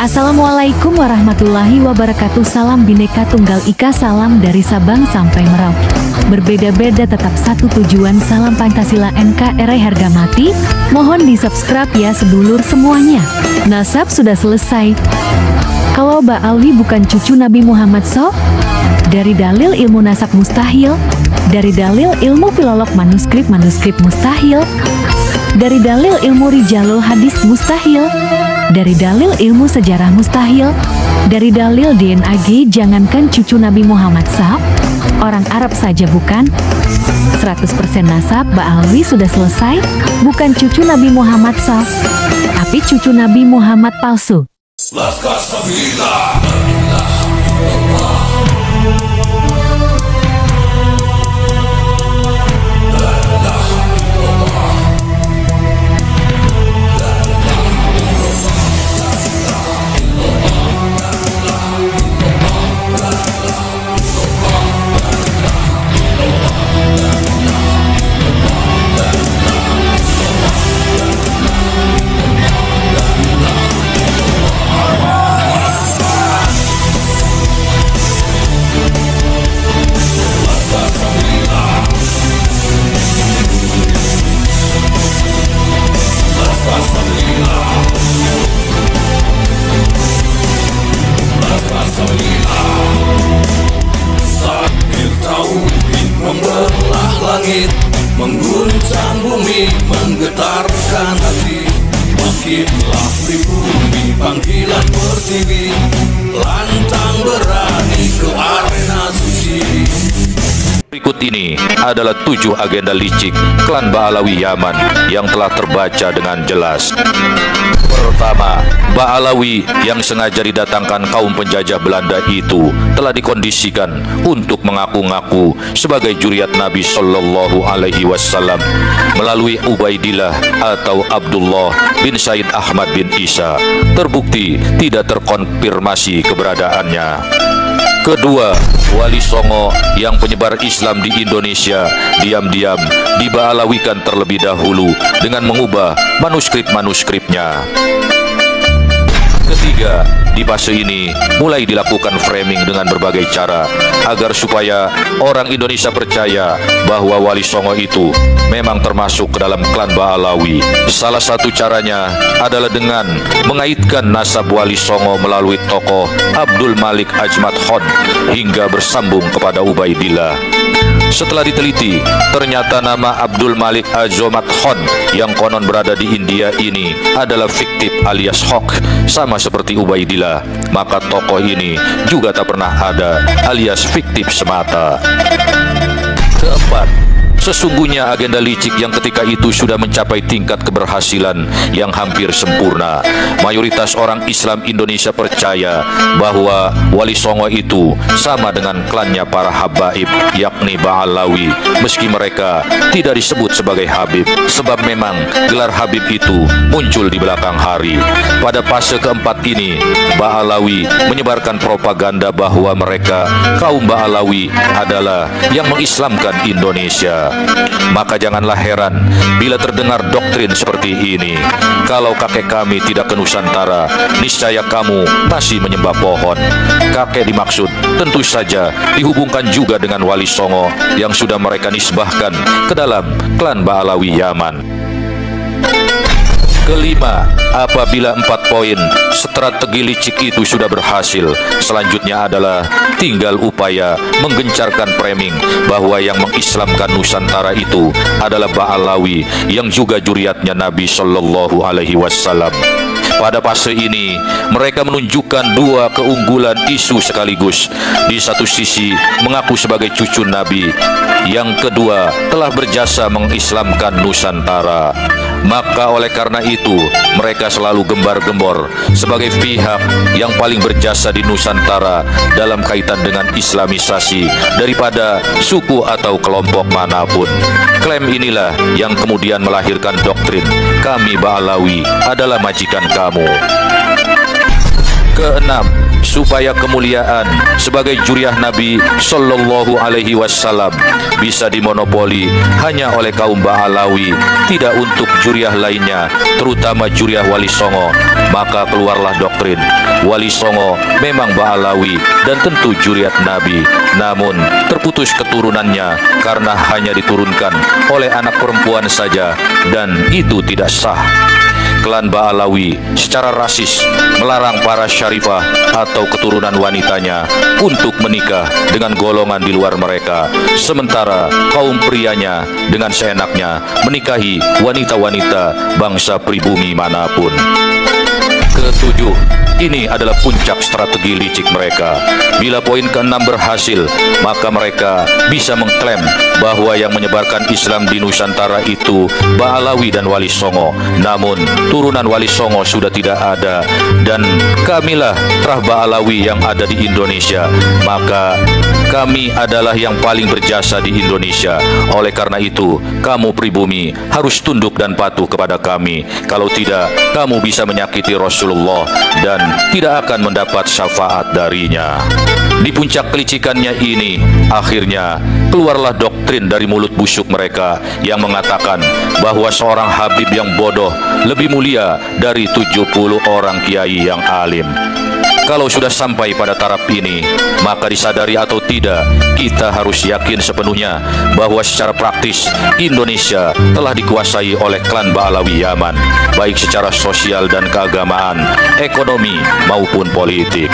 Assalamualaikum warahmatullahi wabarakatuh. Salam Bhinneka Tunggal Ika, salam dari Sabang sampai Merauke. Berbeda-beda tetap satu tujuan, salam Pancasila NKRI harga mati. Mohon di subscribe ya sedulur semuanya. Nasab sudah selesai. Kalau Mbak Alwi bukan cucu Nabi Muhammad SAW? Dari dalil ilmu nasab mustahil. Dari dalil ilmu filolog manuskrip mustahil. Dari dalil ilmu rijalul hadis mustahil. Dari dalil ilmu sejarah mustahil. Dari dalil DNAG, jangankan cucu Nabi Muhammad SAW, orang Arab saja bukan. 100% nasab Mbak Alwi sudah selesai. Bukan cucu Nabi Muhammad SAW, tapi cucu Nabi Muhammad palsu. Laskar Sabila. Membelah langit, mengguncang bumi, menggetarkan hati. Makinlah pribumi panggilan pertiwi, lantang berani ke arena suci. Berikut ini adalah 7 agenda licik klan Ba'alawi Yaman yang telah terbaca dengan jelas. Pertama, Ba'alawi yang sengaja didatangkan kaum penjajah Belanda itu telah dikondisikan untuk mengaku-ngaku sebagai juriat Nabi Shallallahu Alaihi Wasallam melalui Ubaidillah atau Abdullah bin Said Ahmad bin Isa. Terbukti tidak terkonfirmasi keberadaannya. Kedua, Wali Songo yang penyebar Islam di Indonesia diam-diam diba'alawikan terlebih dahulu dengan mengubah manuskrip-manuskripnya. Ketiga, di fase ini mulai dilakukan framing dengan berbagai cara agar supaya orang Indonesia percaya bahwa Wali Songo itu memang termasuk ke dalam klan Ba'alawi. Salah satu caranya adalah dengan mengaitkan nasab Wali Songo melalui tokoh Abdul Malik Ajmat Khan hingga bersambung kepada Ubaidillah. Setelah diteliti, ternyata nama Abdul Malik Ajmat Khan yang konon berada di India ini adalah fiktif alias hoax, sama seperti Ubaidillah. Maka tokoh ini juga tak pernah ada alias fiktif semata. Keempat, sesungguhnya agenda licik yang ketika itu sudah mencapai tingkat keberhasilan yang hampir sempurna. Mayoritas orang Islam Indonesia percaya bahwa Wali Songo itu sama dengan klannya para habaib, yakni Ba'alawi, meski mereka tidak disebut sebagai Habib, sebab memang gelar Habib itu muncul di belakang hari. Pada fase keempat ini, Ba'alawi menyebarkan propaganda bahwa mereka, kaum Ba'alawi, adalah yang mengislamkan Indonesia. Maka janganlah heran bila terdengar doktrin seperti ini. Kalau kakek kami tidak ke Nusantara, niscaya kamu masih menyembah pohon. Kakek dimaksud tentu saja dihubungkan juga dengan Wali Songo yang sudah mereka nisbahkan ke dalam klan Ba'alawi Yaman. Kelima, apabila 4 poin strategi licik itu sudah berhasil, selanjutnya adalah tinggal upaya menggencarkan framing bahwa yang mengislamkan Nusantara itu adalah Ba'alawi yang juga juriatnya Nabi Shallallahu Alaihi Wasallam. Pada fase ini, mereka menunjukkan 2 keunggulan isu sekaligus. Di satu sisi, mengaku sebagai cucu Nabi. Yang kedua, telah berjasa mengislamkan Nusantara. Maka oleh karena itu, mereka selalu gembar-gembor sebagai pihak yang paling berjasa di Nusantara dalam kaitan dengan islamisasi daripada suku atau kelompok manapun. Klaim inilah yang kemudian melahirkan doktrin kami Ba'alawi adalah majikan kamu. Keenam, supaya kemuliaan sebagai juriah Nabi Sallallahu Alaihi Wasallam bisa dimonopoli hanya oleh kaum Ba'alawi, tidak untuk juriah lainnya, terutama juriah Wali Songo. Maka keluarlah doktrin Wali Songo memang Ba'alawi dan tentu juriat Nabi, namun terputus keturunannya karena hanya diturunkan oleh anak perempuan saja, dan itu tidak sah. Klan Ba'alawi secara rasis melarang para syarifah atau keturunan wanitanya untuk menikah dengan golongan di luar mereka, sementara kaum prianya dengan seenaknya menikahi wanita-wanita bangsa pribumi manapun. Ketujuh, ini adalah puncak strategi licik mereka. Bila poin ke-6 berhasil, maka mereka bisa mengklaim bahwa yang menyebarkan Islam di Nusantara itu Ba'alawi dan Wali Songo. Namun, turunan Wali Songo sudah tidak ada, dan kamilah terah Ba'alawi yang ada di Indonesia. Maka, kami adalah yang paling berjasa di Indonesia. Oleh karena itu, kamu pribumi harus tunduk dan patuh kepada kami. Kalau tidak, kamu bisa menyakiti Rasulullah dan tidak akan mendapat syafaat darinya. Di puncak kelicikannya ini, akhirnya keluarlah doktrin dari mulut busuk mereka yang mengatakan bahwa seorang Habib yang bodoh lebih mulia dari 70 orang kiai yang alim. Kalau sudah sampai pada taraf ini, maka disadari atau tidak, kita harus yakin sepenuhnya bahwa secara praktis Indonesia telah dikuasai oleh klan Ba'alawi Yaman, baik secara sosial dan keagamaan, ekonomi maupun politik.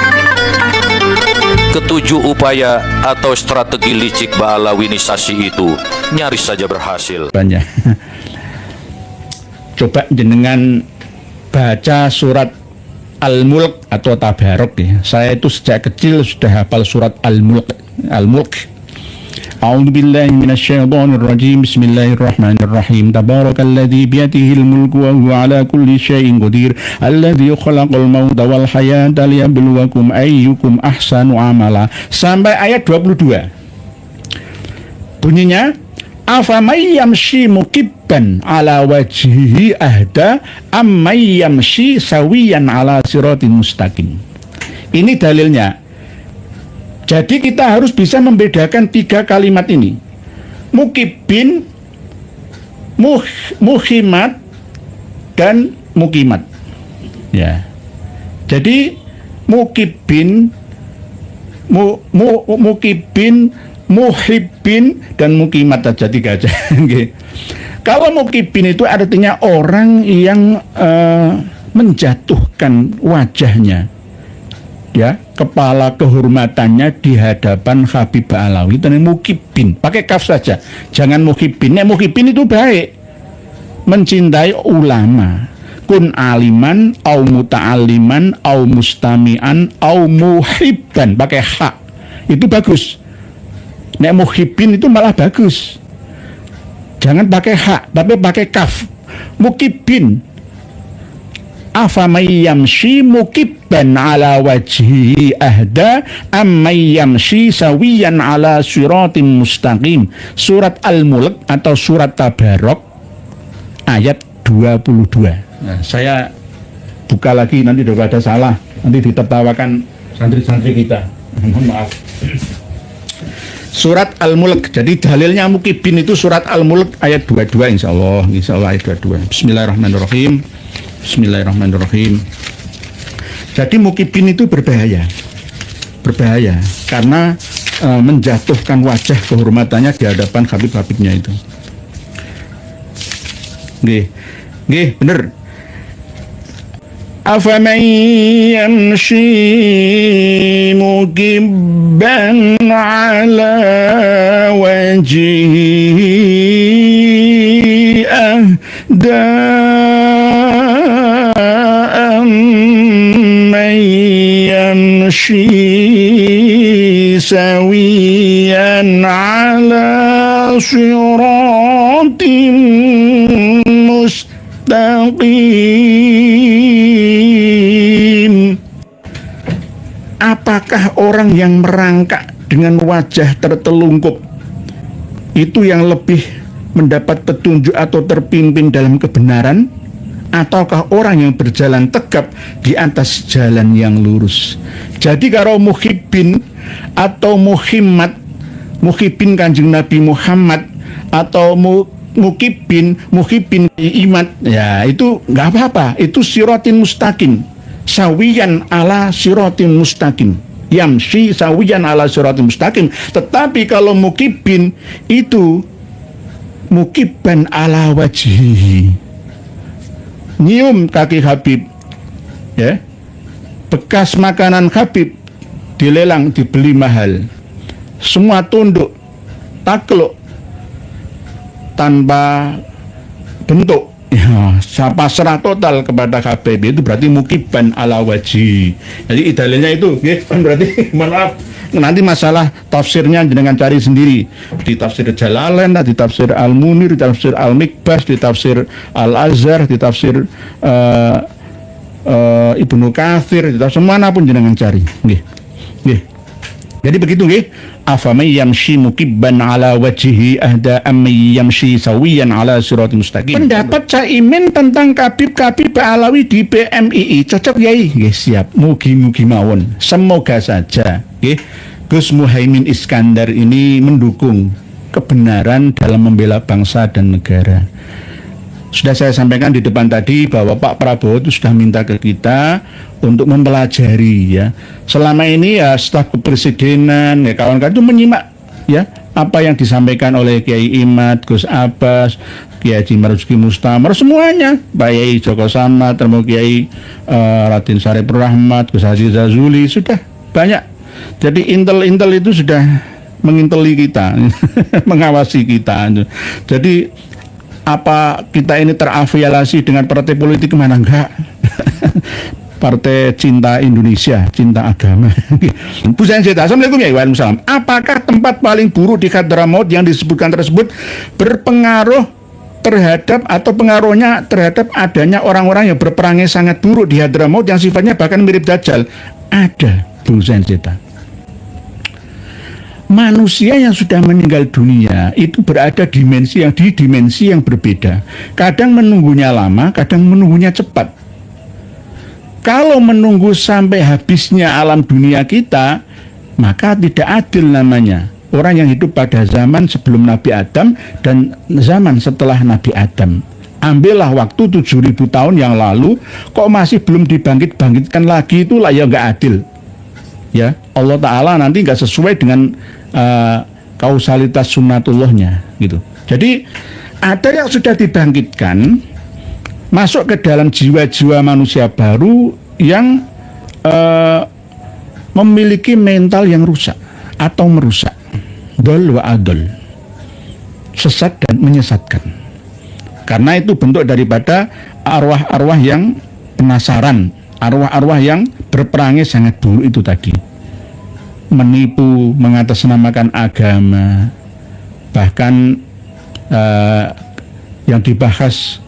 Ketujuh upaya atau strategi licik Ba'alawinisasi itu nyaris saja berhasil. Banyak. Coba jenengan baca surat Al-Mulk atau Tabarok ya. Saya itu sejak kecil sudah hafal surat Al-Mulk. A'udzubillahi minasyaitonirrajim. Bismillahirrahmanirrahim. Tabarakalladzi biyadihil mulku wa huwa ala kulli syai'in qadir. Alladzi khalaqal mauta wal hayata liyabluwakum ayyukum ahsanu amala. Sampai ayat 22. Bunyinya, afamay yamshi mukibban ala wajhihi ahda ammay yamshi sawiyan ala siratin mustaqim. Ini dalilnya. Jadi kita harus bisa membedakan tiga kalimat ini. Mukibbin, muhimat, dan mukimat. Ya. Jadi mukibbin, mukibbin, muhibbin, dan mukimat aja, tiga aja. Kalau mukibbin itu artinya orang yang menjatuhkan wajahnya, ya, kepala kehormatannya di hadapan Habib Ba'alawi. Itu mukibbin, pakai kaf saja, jangan muhibbin. Muhibbin itu baik, mencintai ulama, kun aliman, au muta'aliman, au mustami'an, au muhibban, pakai hak, itu bagus. Muhibbin itu malah bagus, jangan pakai hak tapi pakai kaf. Mukibbin, afamay yamshi mukibban ala wajhi ahda ammay yamshi sawiyan ala siratim mustaqim. Surat Al-Mulk atau surat Tabarok ayat 22. Nah, saya buka lagi, nanti daripada salah, nanti ditertawakan santri-santri kita. Mohon maaf. Surat Al-Mulk. Jadi dalilnya mukibbin itu surat Al-Mulk ayat 22, insyaallah ayat 22. Bismillahirrahmanirrahim. Bismillahirrahmanirrahim. Jadi mukibbin itu berbahaya karena menjatuhkan wajah kehormatannya di hadapan Habib-Habibnya itu. Nggih, bener. Afaman yamshi mukibban ala wajhihi ahda amman yamshi sawiyan ala siratin mustaqim. Apakah orang yang merangkak dengan wajah tertelungkup itu yang lebih mendapat petunjuk atau terpimpin dalam kebenaran, ataukah orang yang berjalan tegap di atas jalan yang lurus. Jadi kalau muhibbin atau muhibbin Kanjeng Nabi Muhammad atau muhibbin iman, ya itu nggak apa-apa, itu siratin mustaqim, sawiyan ala siratin mustaqim, yamshi sawiyan ala siratin mustaqim. Tetapi kalau muhibbin itu mukibban ala wajhihi, nyium kaki Habib, ya, bekas makanan Habib dilelang dibeli mahal, semua tunduk takluk tanpa bentuk, ya, pasrah total kepada Habib, itu berarti mukibban ala wajhi. Jadi idalanya itu, ya, berarti maaf, nanti masalah tafsirnya dengan cari sendiri di tafsir Jalalain, di tafsir Al-Munir, di tafsir Al-Mikbas, di tafsir Al-Azhar, di tafsir Ibnu Katsir, di tafsir manapun jenengan cari. Nggih. Nggih. Jadi begitu nggih. Afamay yamshi mukibban ala wajhihi ahda amay yamshi sawiyan ala siratal mustaqim. Pendapat Caimin tentang Habib Ba'alawi di PMII cocok yai? Nggih, siap. Mugi-mugi mawon. Semoga saja nggih Gus Muhaimin Iskandar ini mendukung kebenaran dalam membela bangsa dan negara. Sudah saya sampaikan di depan tadi bahwa Pak Prabowo itu sudah minta ke kita untuk mempelajari, ya. Selama ini ya staf kepresidenan, ya, kawan-kawan itu menyimak, ya, apa yang disampaikan oleh Kiai Imad, Gus Abbas, Kiai Haji Marzuki Mustamar, semuanya, Pak Yai Joko Samad, termasuk Kiai Raden Syarifur Rahmat, Gus Haji Zazuli, sudah banyak. Jadi intel itu sudah menginteli kita, mengawasi kita. Jadi apa kita ini terafiliasi dengan partai politik kemana? Enggak. Partai cinta Indonesia, cinta agama. Bu Zainzita, Assalamualaikum ya. Waalaikumsalam. Apakah tempat paling buruk di Hadramaut yang disebutkan tersebut berpengaruh terhadap atau pengaruhnya terhadap adanya orang-orang yang berperangai sangat buruk di Hadramaut yang sifatnya bahkan mirip Dajjal? Ada, Bu Zainzita. Manusia yang sudah meninggal dunia itu berada di dimensi yang berbeda. Kadang menunggunya lama, kadang menunggunya cepat. Kalau menunggu sampai habisnya alam dunia kita, maka tidak adil namanya. Orang yang hidup pada zaman sebelum Nabi Adam dan zaman setelah Nabi Adam. Ambillah waktu 7.000 tahun yang lalu, kok masih belum dibangkit-bangkitkan lagi, itulah ya nggak adil. Ya, Allah Ta'ala nanti nggak sesuai dengan kausalitas sunnatullahnya gitu. Jadi ada yang sudah dibangkitkan masuk ke dalam jiwa-jiwa manusia baru yang memiliki mental yang rusak atau merusak, dol wa adol, sesat dan menyesatkan. Karena itu bentuk daripada arwah-arwah yang penasaran, arwah-arwah yang berperangai sangat buruk itu tadi. Menipu, mengatasnamakan agama, bahkan yang dibahas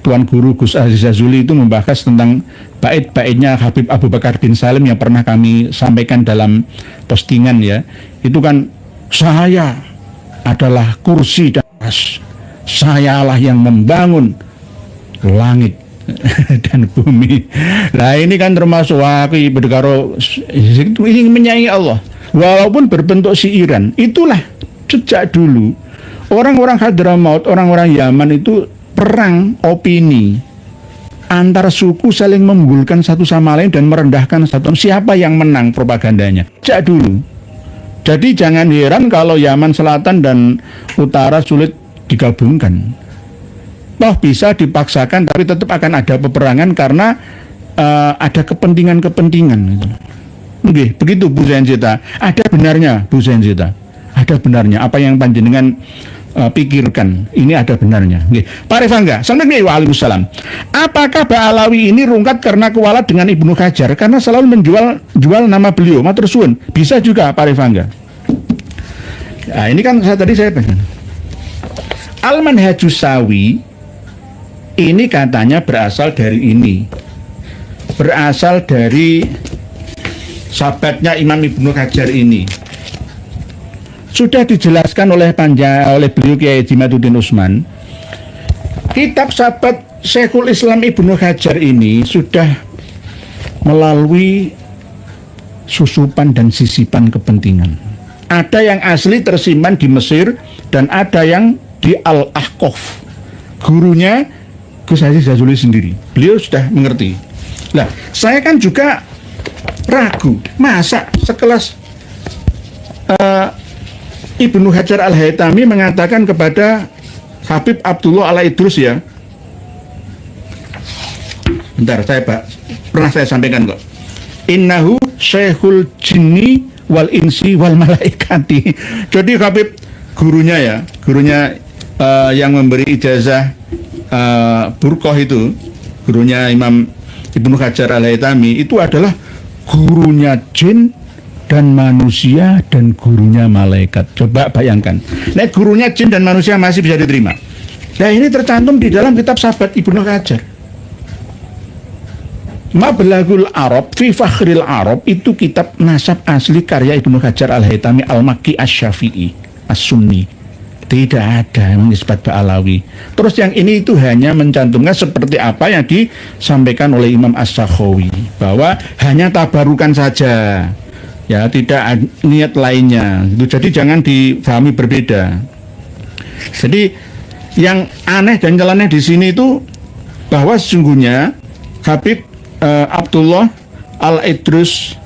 Tuan Guru Gus Aziz Zazuli itu membahas tentang bait-baitnya Habib Abu Bakar bin Salim yang pernah kami sampaikan dalam postingan, ya. Itu kan, saya adalah kursi dan aras, sayalah yang membangun langit dan bumi. Nah ini kan termasuk ini menyayangi Allah walaupun berbentuk siiran. Itulah sejak dulu orang-orang Hadramaut, orang-orang Yaman itu perang opini antar suku, saling mengunggulkan satu sama lain dan merendahkan satu. Siapa yang menang propagandanya sejak dulu. Jadi jangan heran kalau Yaman Selatan dan Utara sulit digabungkan. Toh bisa dipaksakan, tapi tetap akan ada peperangan karena ada kepentingan-kepentingan. Oke, begitu Bu Zainzita. Ada benarnya, Bu Zainzita. Ada benarnya. Apa yang panjenengan pikirkan, ini ada benarnya. Oke. Pak Rifangga, Waalaikumsalam. Apakah Ba'alawi ini rungkat karena kualat dengan Ibnu Hajar? Karena selalu menjual nama beliau. Matur suwun. Bisa juga Pak Rifangga. Nah, ini kan tadi saya pengen. Al-Manhajus Sawi ini katanya berasal dari ini, berasal dari sahabatnya Imam Ibnu Hajar ini. Sudah dijelaskan oleh beliau Kiai Jimaduddin Utsman. kitab sahabat Syekhul Islam Ibnu Hajar ini sudah melalui susupan dan sisipan kepentingan. Ada yang asli tersimpan di Mesir dan ada yang di Al-Ahqaf. Gurunya Gus Haji Jazuli sendiri. Beliau sudah mengerti. Nah, saya kan juga ragu, masa sekelas Ibnu Hajar Al-Haytami mengatakan kepada Habib Abdullah Al-Idrus ya. Bentar, pernah saya sampaikan kok. Innahu syekhul jinni wal insi wal malaikati. Jadi Habib gurunya yang memberi ijazah burqah itu, gurunya Imam Ibnu Hajar Al-Haytami itu adalah gurunya jin dan manusia dan gurunya malaikat. Coba bayangkan. Nah, gurunya jin dan manusia masih bisa diterima. Nah, ini tercantum di dalam kitab sahabat Ibnu Hajar. Mablagul Arab fi Fakhril Arab itu kitab nasab asli karya Ibnu Hajar Al-Haytami Al-Makki Asy-Syafi'i As-Sunni. Tidak ada yang nisbat Ba'alawi. Terus yang ini itu hanya mencantumkan seperti apa yang disampaikan oleh Imam As-Sakhawi, bahwa hanya tabarukan saja, ya, tidak niat lainnya. Jadi jangan difahami berbeda. Jadi yang aneh dan nyeleneh di sini itu bahwa sesungguhnya Habib Abdullah Al-Idrus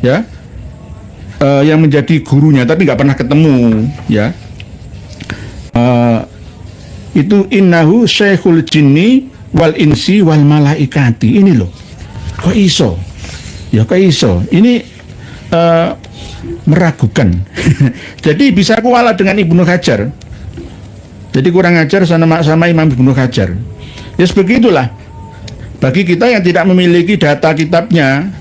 ya, yang menjadi gurunya tapi nggak pernah ketemu ya, itu innahu syekhul jinni wal insi wal malaikati. Ini loh, kok iso ya, kok iso ini meragukan. Jadi bisa kuala dengan Ibnu Hajar, jadi kurang ajar sama Imam Ibnu Hajar. Ya sebegitulah. Bagi kita yang tidak memiliki data kitabnya,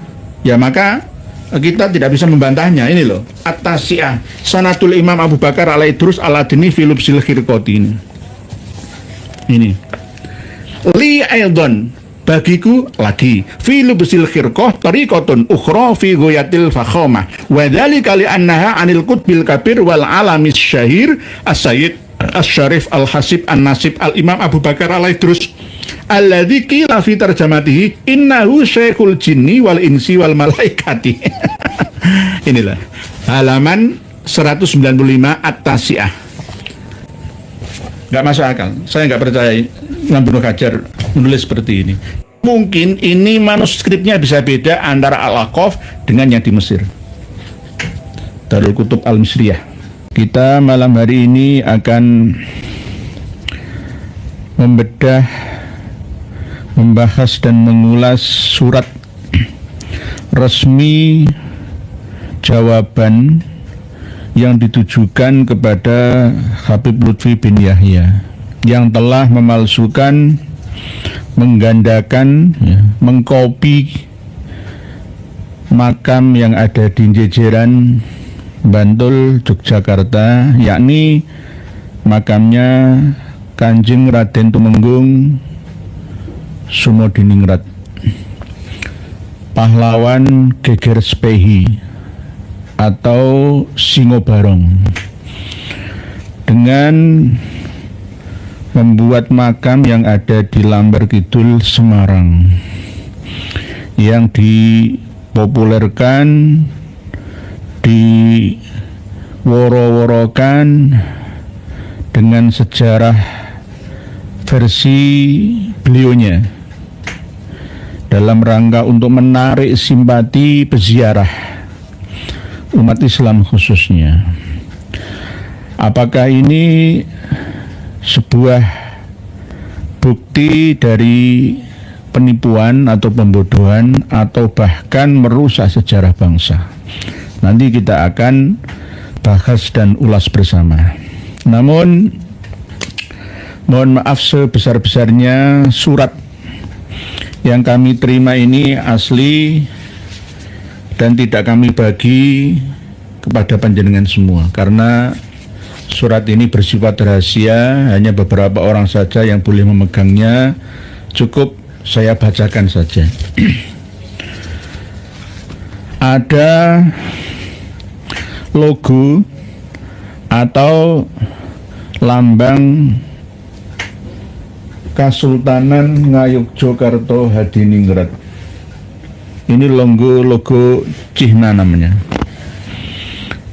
ya maka kita tidak bisa membantahnya. Ini loh, At-Tasi'ah Sanatul Imam Abu Bakar Al-Idrus Al-Adni fi Lubsil Khirqati. Ini li aidon, bagiku lagi fi Lubsil Khirqah tariqatun ukhra fi ghayatil fakhamah wa dzalika li annaha anil qutbil kabir wal alamis syahir as-sayyid Asy-Syarif Al-Hasib An-Nasib Al-Imam Abu Bakar Al-Idrus alladzi qila fi tarjamatihi innahu syekhul jinni wal insi wal malaikati. Inilah halaman 195 At-Tasi'ah. Gak masuk akal. Saya gak percaya Imam Ibnu Hajar menulis seperti ini. Mungkin ini manuskripnya bisa beda antara Al-Ahqaf dengan yang di Mesir, Darul Kutub Al-Misriyah. Kita malam hari ini akan membedah, membahas dan mengulas surat resmi jawaban yang ditujukan kepada Habib Lutfi bin Yahya yang telah memalsukan, menggandakan, mengkopi makam yang ada di Jejeran, Bantul, Yogyakarta, yakni makamnya Kanjeng Raden Tumenggung Sumodiningrat, pahlawan Geger Spehi atau Singobarong, dengan membuat makam yang ada di Lamber Kidul, Semarang, yang dipopulerkan, diworo-worokan dengan sejarah versi beliaunya dalam rangka untuk menarik simpati peziarah umat Islam khususnya. Apakah ini sebuah bukti dari penipuan atau pembodohan atau bahkan merusak sejarah bangsa? Nanti kita akan bahas dan ulas bersama. Namun mohon maaf sebesar-besarnya, surat yang kami terima ini asli dan tidak kami bagi kepada panjenengan semua, karena surat ini bersifat rahasia, hanya beberapa orang saja yang boleh memegangnya. Cukup saya bacakan saja. Ada logo atau lambang Kasultanan Ngayogyakarta Hadiningrat. Ini logo Cihna namanya.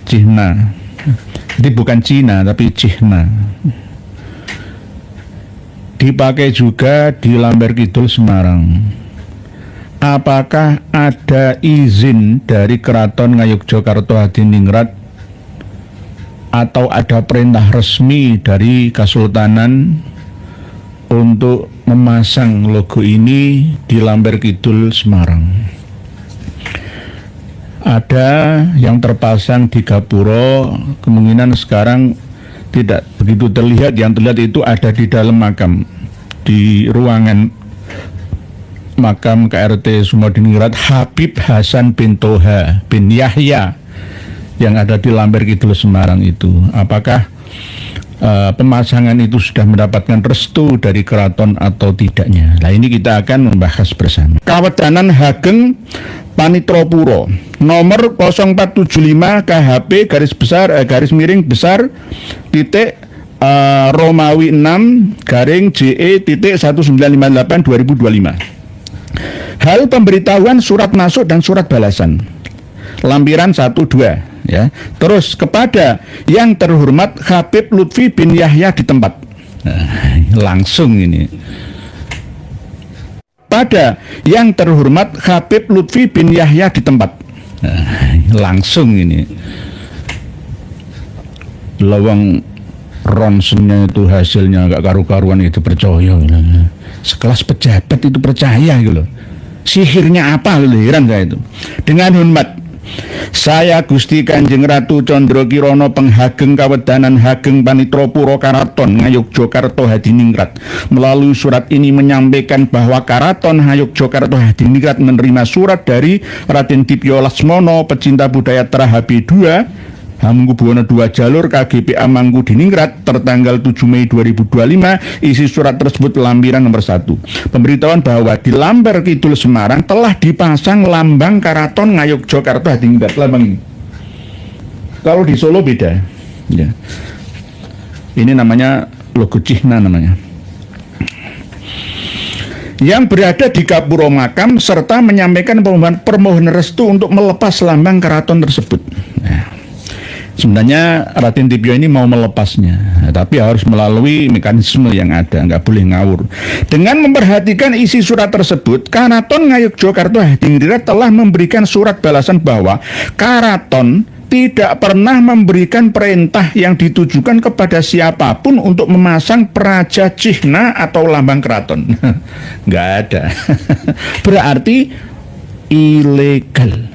Cihna. Ini bukan Cina tapi Cihna. Dipakai juga di Lamber Kidul Semarang. Apakah ada izin dari Keraton Ngayogyakarta Hadiningrat atau ada perintah resmi dari Kasultanan untuk memasang logo ini di Lamber Kidul Semarang? Ada yang terpasang di Gapura, kemungkinan sekarang tidak begitu terlihat. Yang terlihat itu ada di dalam makam, di ruangan makam KRT Sumodiningrat Habib Hasan bin Toha bin Yahya yang ada di Lamber Kidul Semarang itu. Apakah pemasangan itu sudah mendapatkan restu dari keraton atau tidaknya? Nah, ini kita akan membahas bersama. Kawedanan Hageng Panitropuro nomor 0475 KHP garis miring besar titik Romawi 6 garing JE titik 1958 2025. Hal pemberitahuan surat masuk dan surat balasan lampiran 1-2 ya. Terus kepada yang terhormat Habib Lutfi bin Yahya di tempat. Nah, langsung ini. Pada yang terhormat Habib Lutfi bin Yahya di tempat. Nah, langsung ini. Lawang ronsennya itu hasilnya nggak karu-karuan, itu percaya. Sekelas pejabat itu percaya gitu loh. Sihirnya apa, heran saya itu. Dengan hormat, saya Gusti Kanjeng Ratu Condro Kirono Penghageng Kawedanan Hageng Panitropuro Karaton Ngayogyakarta Hadiningrat melalui surat ini menyampaikan bahwa Karaton Ngayogyakarta Hadiningrat menerima surat dari Raden Dipyo Laksmono pecinta budaya Trahabe II Hamengkubuwono II Jalur KGPA Mangkudiningrat tertanggal 7 Mei 2025. Isi surat tersebut lampiran nomor 1. Pemberitahuan bahwa di Lamber Kidul Semarang telah dipasang lambang Karaton Ngayogyakarta Hadiningrat. Lambang ini. Kalau di Solo beda. Ya. Ini namanya logo Cihna namanya. Yang berada di Gapura makam serta menyampaikan permohonan restu untuk melepas lambang keraton tersebut. Nah, sebenarnya Raden Dipyo ini mau melepasnya, tapi harus melalui mekanisme yang ada, nggak boleh ngawur. Dengan memperhatikan isi surat tersebut, Karaton Ngayogyakarta Hadiningrat telah memberikan surat balasan bahwa Karaton tidak pernah memberikan perintah yang ditujukan kepada siapapun untuk memasang praja Cihna atau lambang keraton. Nggak ada. Berarti ilegal.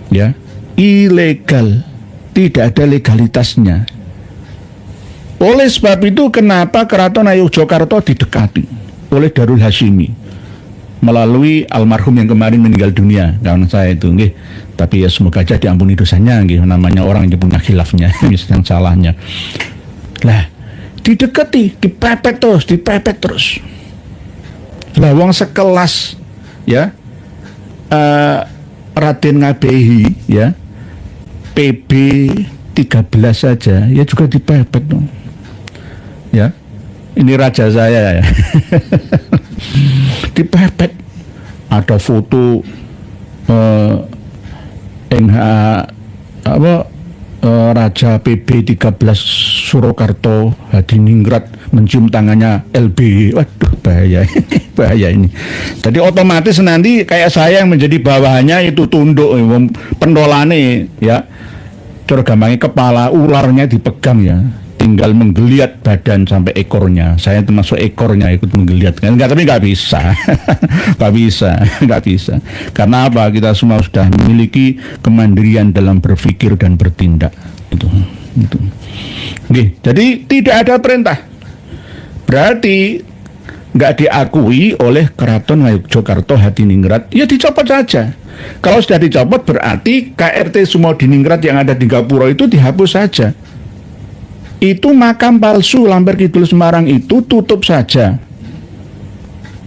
Ya. Ilegal, tidak ada legalitasnya. Oleh sebab itu kenapa Keraton Ngayogyakarta didekati oleh Darul Hashimi melalui almarhum yang kemarin meninggal dunia, kawan saya itu, nggih. Tapi ya semoga aja diampuni dosanya, nggih. Namanya orang yang punya khilafnya, yang salahnya. Lah, didekati, dipepet terus. Lah wong sekelas ya Raden Ngabehi ya, PB 13 saja ya juga dipepet dong. Ya. Ini raja saya ya. Dipepet. Ada foto Raja PB 13 Surakarta Hadiningrat mencium tangannya LB. Waduh, bahaya. Bahaya ini. Jadi otomatis nanti kayak saya yang menjadi bawahannya itu tunduk pendolane ya. Cara gampangnya kepala ularnya dipegang ya. Tinggal menggeliat badan sampai ekornya. Saya termasuk ekornya ikut menggeliat. Enggak, tapi nggak bisa. Nggak bisa. Karena apa? Kita semua sudah memiliki kemandirian dalam berpikir dan bertindak. Itu. Oke, jadi tidak ada perintah. Berarti nggak diakui oleh Keraton Ngayogyakarta Hadiningrat, ya dicopot saja. Kalau sudah dicopot berarti KRT Sumodiningrat yang ada di Gapura itu dihapus saja. Itu makam palsu Lamber Kidul Semarang itu tutup saja.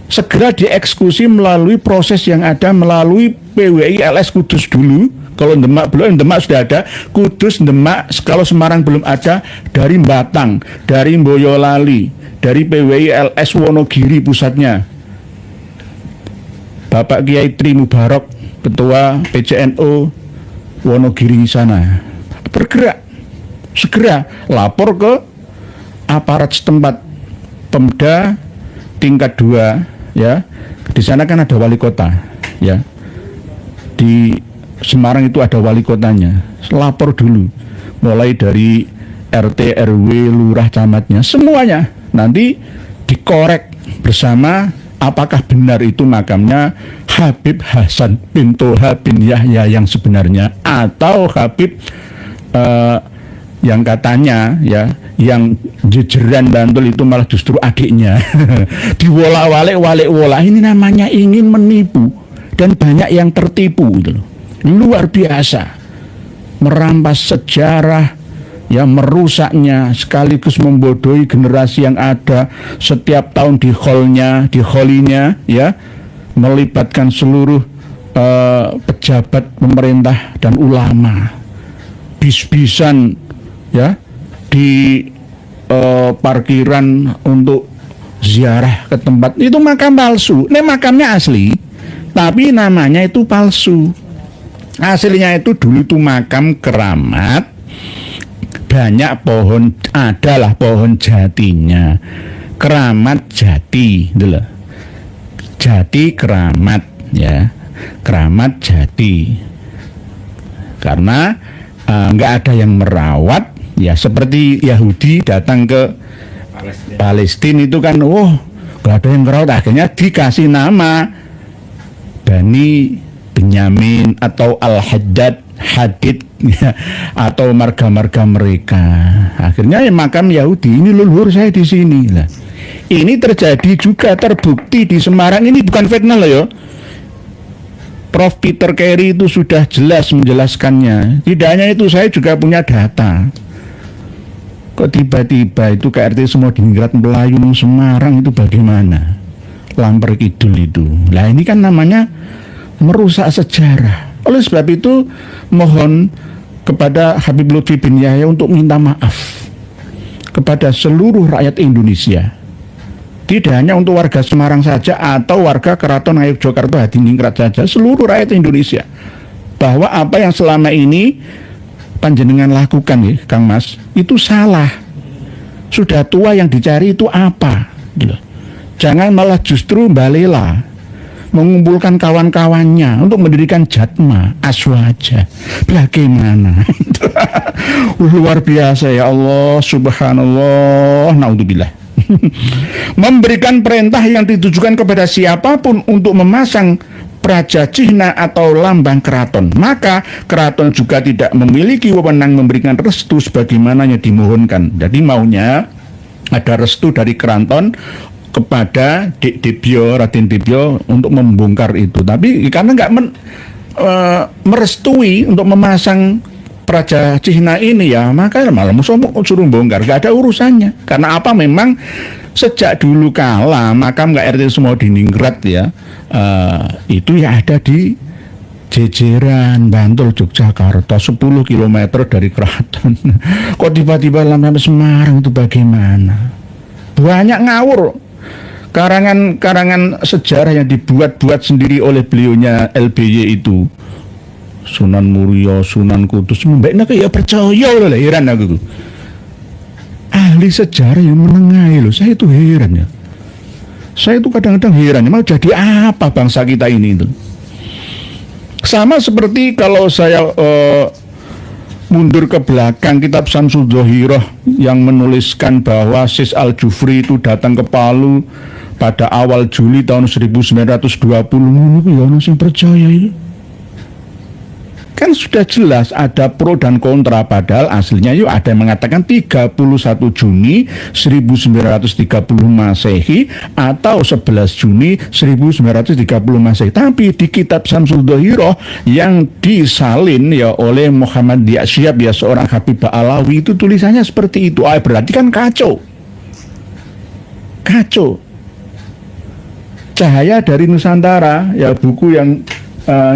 Segera dieksekusi melalui proses yang ada melalui PWI LS Kudus dulu. Kalau Demak belum, Demak sudah ada. Kudus, Demak, kalau Semarang belum ada, dari Batang, dari Boyolali, dari PWI LS Wonogiri pusatnya, Bapak Kiai Tri Mubarak, Ketua PCNO Wonogiri sana, bergerak, segera lapor ke aparat setempat, Pemda tingkat 2, ya. Di sana kan ada wali kota, ya. Di Semarang itu ada wali kotanya. Lapor dulu, mulai dari RT, RW, lurah, camatnya, semuanya. Nanti dikorek bersama apakah benar itu makamnya Habib Hasan bin Toha bin Yahya yang sebenarnya, atau Habib yang katanya, ya, yang jejeran Bantul itu malah justru adiknya. Diwolak-walik ini namanya ingin menipu, dan banyak yang tertipu gitu loh. Luar biasa, merampas sejarah, ya, merusaknya, sekaligus membodohi generasi yang ada. Setiap tahun di holinya, ya, melibatkan seluruh pejabat pemerintah dan ulama, bis-bisan, ya, di parkiran untuk ziarah ke tempat itu makam palsu. Ini makamnya asli, tapi namanya itu palsu. Aslinya itu dulu itu makam keramat, banyak pohon, adalah pohon jatinya, keramat jati, gitu loh. Jati keramat, ya, keramat jati. Karena nggak ada yang merawat, ya, seperti Yahudi datang ke Palestina itu kan, nggak ada yang merawat, akhirnya dikasih nama Bani Benyamin atau Al-Haddad, Hadid, ya, atau marga-marga mereka. Akhirnya ya, makam Yahudi ini leluhur saya di sini lah. Ini terjadi juga, terbukti di Semarang. Ini bukan fitnah loh, ya. Prof. Peter Carey itu sudah jelas menjelaskannya. Tidak hanya itu, saya juga punya data. Kok tiba-tiba itu KRT semua Diningrat Melayu Semarang itu bagaimana? Lamper Kidul itu. Lah ini kan namanya merusak sejarah. Oleh sebab itu mohon kepada Habib Lutfi bin Yahya untuk minta maaf kepada seluruh rakyat Indonesia. Tidak hanya untuk warga Semarang saja atau warga Keraton Ngayogyakarta Hadiningrat saja, seluruh rakyat Indonesia, bahwa apa yang selama ini panjenengan lakukan, ya Kang Mas, itu salah. Sudah tua, yang dicari itu apa? Jangan malah justru balela mengumpulkan kawan-kawannya untuk mendirikan Jatma Aswaja. Bagaimana? Luar biasa, ya Allah, subhanallah, naudzubillah. Memberikan perintah yang ditujukan kepada siapapun untuk memasang praja cihna atau lambang keraton, maka keraton juga tidak memiliki wewenang memberikan restu sebagaimana yang dimohonkan. Jadi maunya ada restu dari keraton kepada Debyo, Raden Debyo untuk membongkar itu. Tapi karena nggak merestui untuk memasang praja cihna ini, ya maka malah suruh bongkar, nggak ada urusannya. Karena apa? Memang sejak dulu kala makam KRT semua Diningrat, ya, itu ya ada di jejeran Bantul, Yogyakarta, 10 km dari keraton. Kok tiba-tiba sampai Semarang itu bagaimana? Banyak ngawur karangan sejarah yang dibuat-buat sendiri oleh beliaunya LBY itu, Sunan Muria, Sunan Kudus. Mbaknya ya percaya loh, heran aku. Ahli sejarah yang menengahi loh, saya itu heran, ya. Saya itu kadang-kadang heran, mau jadi apa bangsa kita ini itu. Sama seperti kalau saya mundur ke belakang kitab Syamsul Dhohiroh yang menuliskan bahwa Sis Al-Jufri itu datang ke Palu pada awal Juli tahun 1920. Ya sing percaya ini. Kan sudah jelas ada pro dan kontra, padahal aslinya yuk ada yang mengatakan 31 Juni 1930 Masehi atau 11 Juni 1930 Masehi. Tapi di kitab Syamsul Dhohiroh yang disalin ya oleh Muhammad Diasyab, ya seorang Habib Ba'alawi, itu tulisannya seperti itu. Berarti kan kacau. Kacau. Cahaya dari Nusantara, ya buku yang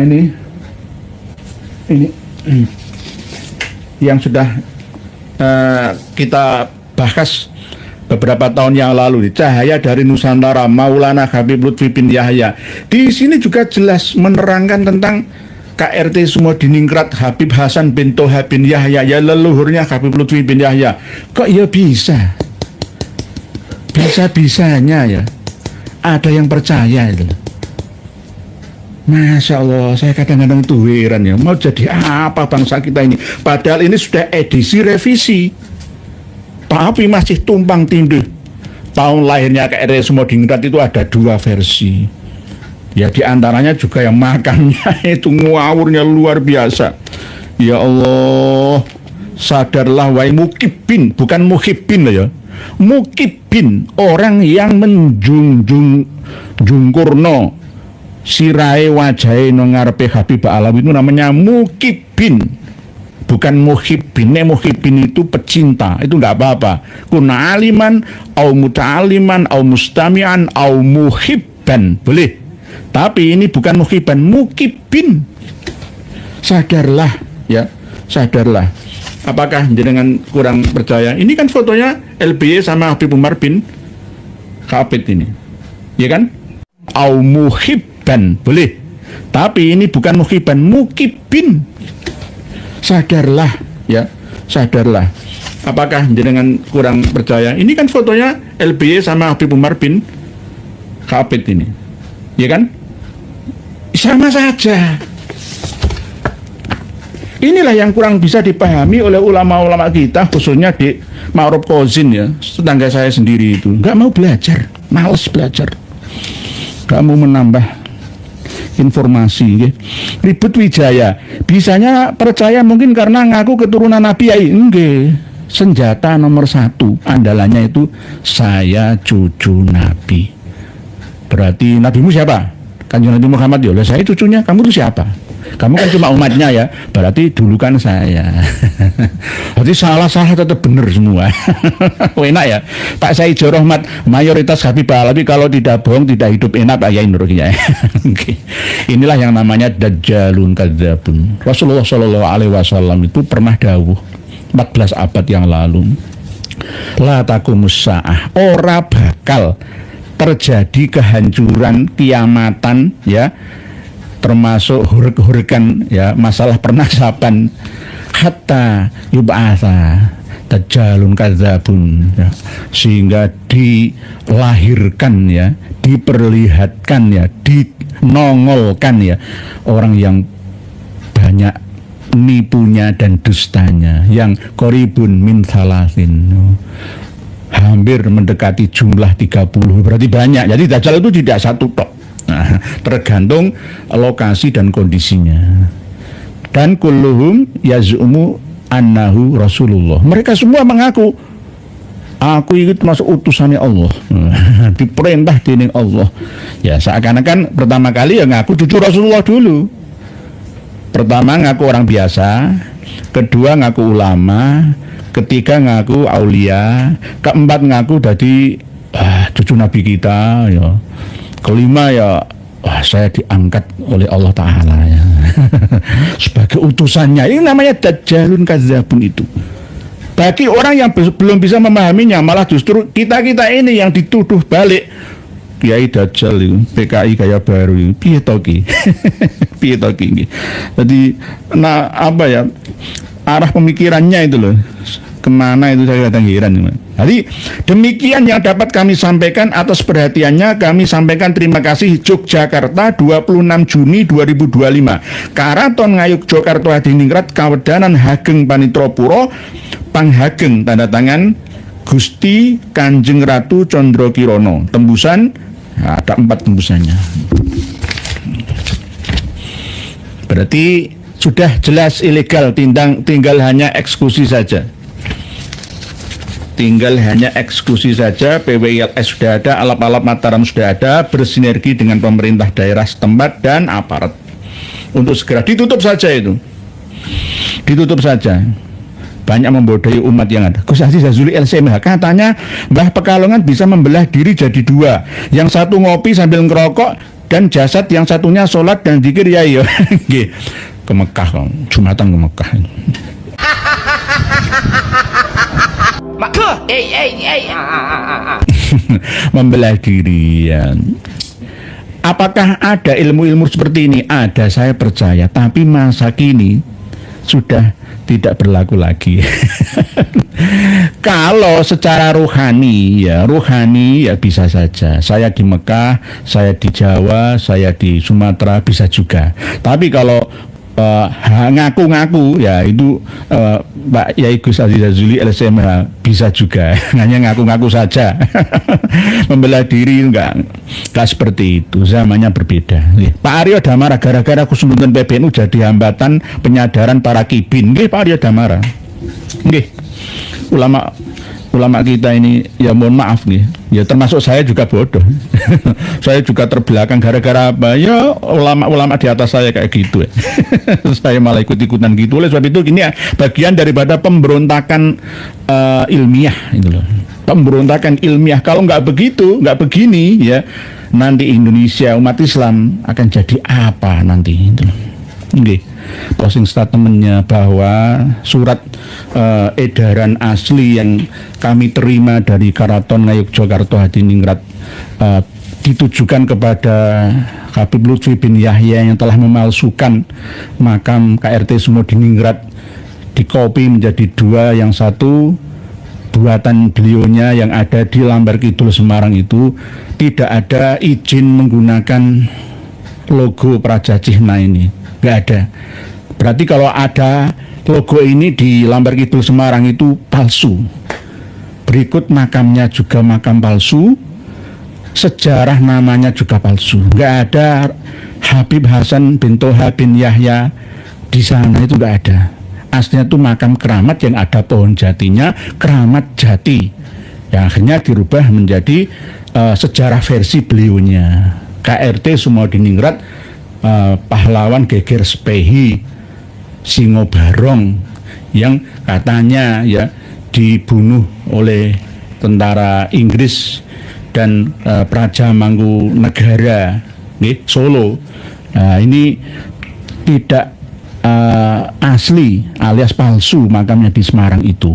ini yang sudah kita bahas beberapa tahun yang lalu, Cahaya dari Nusantara, Maulana Habib Lutfi bin Yahya. Di sini juga jelas menerangkan tentang KRT Sumodiningrat Habib Hasan bin Toha bin Yahya, ya leluhurnya Habib Lutfi bin Yahya. Kok ya bisa? Bisa-bisanya ya ada yang percaya itu. Masya Allah, saya kadang-kadang tuh heran ya, mau jadi apa bangsa kita ini? Padahal ini sudah edisi revisi, tapi masih tumpang tindih. Tahun lahirnya KRT Sumodiningrat itu ada 2 versi. Ya diantaranya juga yang makannya itu ngawurnya luar biasa. Ya Allah, sadarlah wahai mukibin, bukan muhibin ya. Mukibin, orang yang menjunjung jungkurno sirai wajai ngarepe Habib Alawi itu namanya mukibin, bukan muhibbin. Muhibbin itu pecinta, itu nggak apa-apa. Kuna aliman, au muta'aliman, au mustami'an, au muhibban, boleh. Tapi ini bukan muhibban, mukibin. Sadarlah ya, sadarlah. Apakah jenengan kurang percaya? Ini kan fotonya LBY sama Habib Umar bin Khattab ini, ya kan? Au muhibban, boleh. Tapi ini bukan muhibban, mukibin. Sadarlah ya, sadarlah. Apakah jenengan kurang percaya? Ini kan fotonya LBY sama Habib Umar bin Khattab ini, ya kan? Sama saja. Inilah yang kurang bisa dipahami oleh ulama-ulama kita, khususnya di Ma'ruf Kozin ya, tetangga saya sendiri itu. Nggak mau belajar, males belajar, nggak mau menambah informasi ya. Ribut Wijaya, bisanya percaya mungkin karena ngaku keturunan Nabi ya. Enggak, senjata nomor 1 andalannya itu saya cucu Nabi. Berarti nabimu siapa? Kanjeng Nabi Muhammad ya. Saya cucunya, kamu itu siapa? Kamu kan cuma umatnya ya, berarti dulu kan saya. Berarti salah-salah tetap benar semua. Enak ya, Pak Said Rahmat, mayoritas Habib Alawi kalau tidak bohong tidak hidup enak ya Indonesia. Inilah yang namanya dajjalun kadzabun. Rasulullah Shallallahu Alaihi Wasallam itu pernah dawuh 14 abad yang lalu, la taqumus saah, ora bakal terjadi kehancuran, kiamatan ya, termasuk hurek-hurekan ya, masalah pernasaban, hatta yub'atsa dajjalun kadzabun ya, sehingga dilahirkan ya, diperlihatkan ya, dinongolkan ya orang yang banyak nipunya dan dustanya, yang koribun min salasin, hampir mendekati jumlah 30, berarti banyak. Jadi dajjal itu tidak satu tok. Nah, tergantung lokasi dan kondisinya. Dan kulluhum yaz'umu annahu Rasulullah. Mereka semua mengaku aku ikut masuk utusannya Allah. Diperintah dening Allah. Ya seakan-akan pertama kali ya ngaku cucu Rasulullah dulu. Pertama ngaku orang biasa, kedua ngaku ulama, ketiga ngaku aulia, keempat ngaku dari cucu Nabi kita ya. Kelima ya, saya diangkat oleh Allah Ta'ala ya. Sebagai utusannya. Ini namanya dajjalun kadzabun itu. Bagi orang yang belum bisa memahaminya, malah justru kita-kita ini yang dituduh balik. Kiai Dajjal itu, PKI gaya baru itu, piye to ki? Piye to ki? Jadi, nah apa ya, arah pemikirannya itu loh, kemana itu saya kadang heran. Jadi demikian yang dapat kami sampaikan. Atas perhatiannya kami sampaikan terima kasih. Yogyakarta 26 Juni 2025. Karaton Ngayuk Jogarta Hadiningrat Kawedanan Hageng Panitropuro Panghageng, tanda tangan Gusti Kanjeng Ratu Condro Kirono. Tembusan ada 4 tembusannya. Berarti sudah jelas ilegal, tinggal hanya eksekusi saja. Tinggal hanya eksekusi saja. PWILS sudah ada, alap-alap Mataram sudah ada, bersinergi dengan pemerintah daerah setempat dan aparat untuk segera ditutup saja itu. Ditutup saja. Banyak membodohi umat yang ada. Gus Aziz Jazuli LCMH katanya Mbah Pekalongan bisa membelah diri jadi 2. Yang satu ngopi sambil ngerokok dan jasad yang satunya sholat dan zikir ya iya. Ke Mekah, Jumatan ke Mekah. Membelah diri ya. Apakah ada ilmu-ilmu seperti ini? Ada, saya percaya. Tapi masa kini sudah tidak berlaku lagi. Kalau secara rohani ya bisa saja. Saya di Mekah, saya di Jawa, saya di Sumatera bisa juga. Tapi kalau ngaku-ngaku ya itu Pak Yai Gus Aziz Jazuli LSMH bisa juga. Hanya ngaku-ngaku saja. Membela diri enggak seperti itu. Zamannya berbeda. Pak Aryo Damara gara-gara Kusnuntun PBNU jadi hambatan penyadaran para kibin. Nggih Pak Aryo Damara. Nggih. Ulama kita ini ya mohon maaf nih, ya termasuk saya juga bodoh. Saya juga terbelakang gara-gara apa? Ya ulama-ulama di atas saya kayak gitu. Saya malah ikut-ikutan gitu. Oleh sebab itu ini bagian daripada pemberontakan ilmiah itu loh. Pemberontakan ilmiah. Kalau nggak begitu, nggak begini ya, nanti Indonesia umat Islam akan jadi apa nanti itu loh. Nggih. Posting statementnya bahwa surat edaran asli yang kami terima dari Karaton Ngayogyakarta Hadiningrat ditujukan kepada Habib Lutfi bin Yahya yang telah memalsukan makam KRT Sumodiningrat, dikopi menjadi dua, yang satu buatan beliaunya yang ada di Lambar Kidul Semarang itu tidak ada izin menggunakan logo Praja Cihna ini. Nggak ada. Berarti kalau ada logo ini di Lambar Kidul Semarang itu palsu. Berikut makamnya juga makam palsu, sejarah namanya juga palsu. Nggak ada Habib Hasan bin Toha bin Yahya di sana, itu nggak ada. Aslinya itu makam keramat yang ada pohon jatinya, keramat jati. Yang akhirnya dirubah menjadi sejarah versi beliaunya. KRT Sumodiningrat, pahlawan Geger Spehi Singo Barong yang katanya ya dibunuh oleh tentara Inggris dan Praja Mangkunegara Solo. Nah, ini tidak asli alias palsu makamnya di Semarang itu.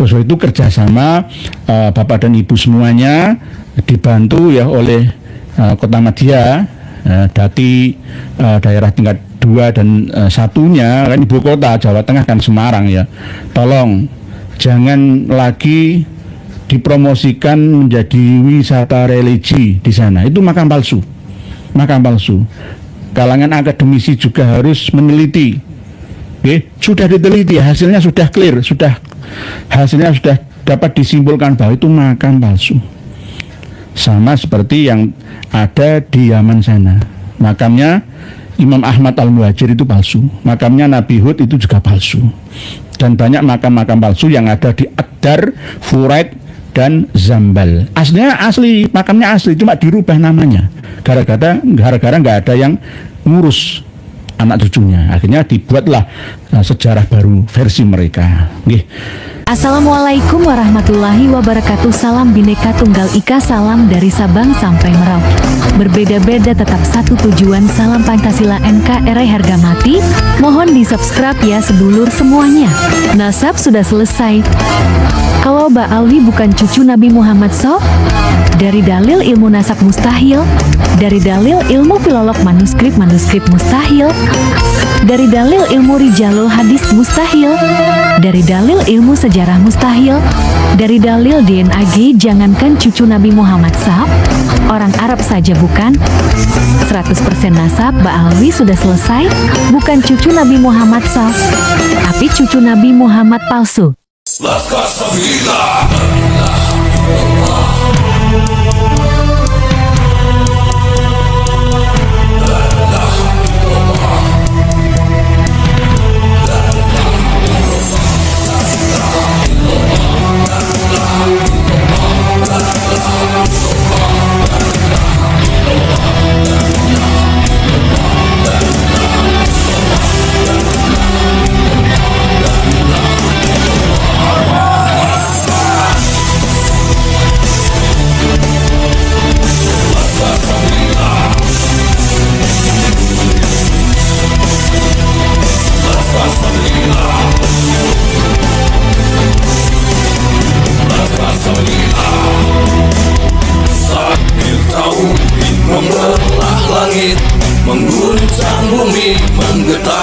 Oleh itu kerjasama Bapak dan Ibu semuanya dibantu ya oleh Kota Madia, Dati daerah tingkat 2 dan satunya kan ibu kota Jawa Tengah kan Semarang ya. Tolong jangan lagi dipromosikan menjadi wisata religi di sana. Itu makam palsu. Makam palsu. Kalangan akademisi juga harus meneliti. Sudah diteliti, hasilnya sudah clear, hasilnya sudah dapat disimpulkan bahwa itu makam palsu. Sama seperti yang ada di Yaman sana. Makamnya Imam Ahmad Al-Muhajir itu palsu. Makamnya Nabi Hud itu juga palsu. Dan banyak makam-makam palsu yang ada di Ad-Dar, Furaid, dan Zambal. Aslinya asli, makamnya asli, cuma dirubah namanya. Gara-gara nggak ada yang ngurus anak cucunya. Akhirnya dibuatlah sejarah baru versi mereka. Nggih. Assalamualaikum warahmatullahi wabarakatuh. Salam Bhinneka Tunggal Ika, salam dari Sabang sampai Merauke. Berbeda-beda tetap satu tujuan, salam Pancasila NKRI harga mati. Mohon di subscribe ya sedulur semuanya. Nasab sudah selesai. Kalau Mbak Alwi bukan cucu Nabi Muhammad SAW? Dari dalil ilmu nasab mustahil. Dari dalil ilmu filolog manuskrip mustahil. Dari dalil ilmu rijalul hadis mustahil. Dari dalil ilmu sejarah mustahil. Dari dalil DNA jangankan cucu Nabi Muhammad SAW, orang Arab saja bukan. 100% nasab Mbak Alwi sudah selesai. Bukan cucu Nabi Muhammad SAW, tapi cucu Nabi Muhammad palsu. Laskar Sabila.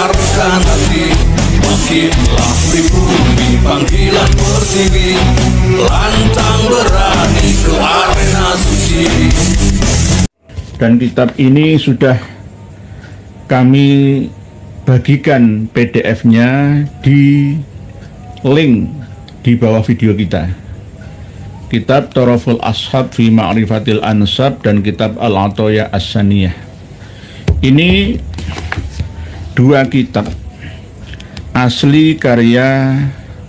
getarkan hati, makinlah pribumi panggilan pertiwi, lantang berani ke arena suci. Dan kitab ini sudah kami bagikan PDF-nya di link di bawah video kita. Kitab Toroful Ashab fi Ma'rifatil Ansab dan kitab Al-Atoya As-Saniyah. Ini dua kitab asli karya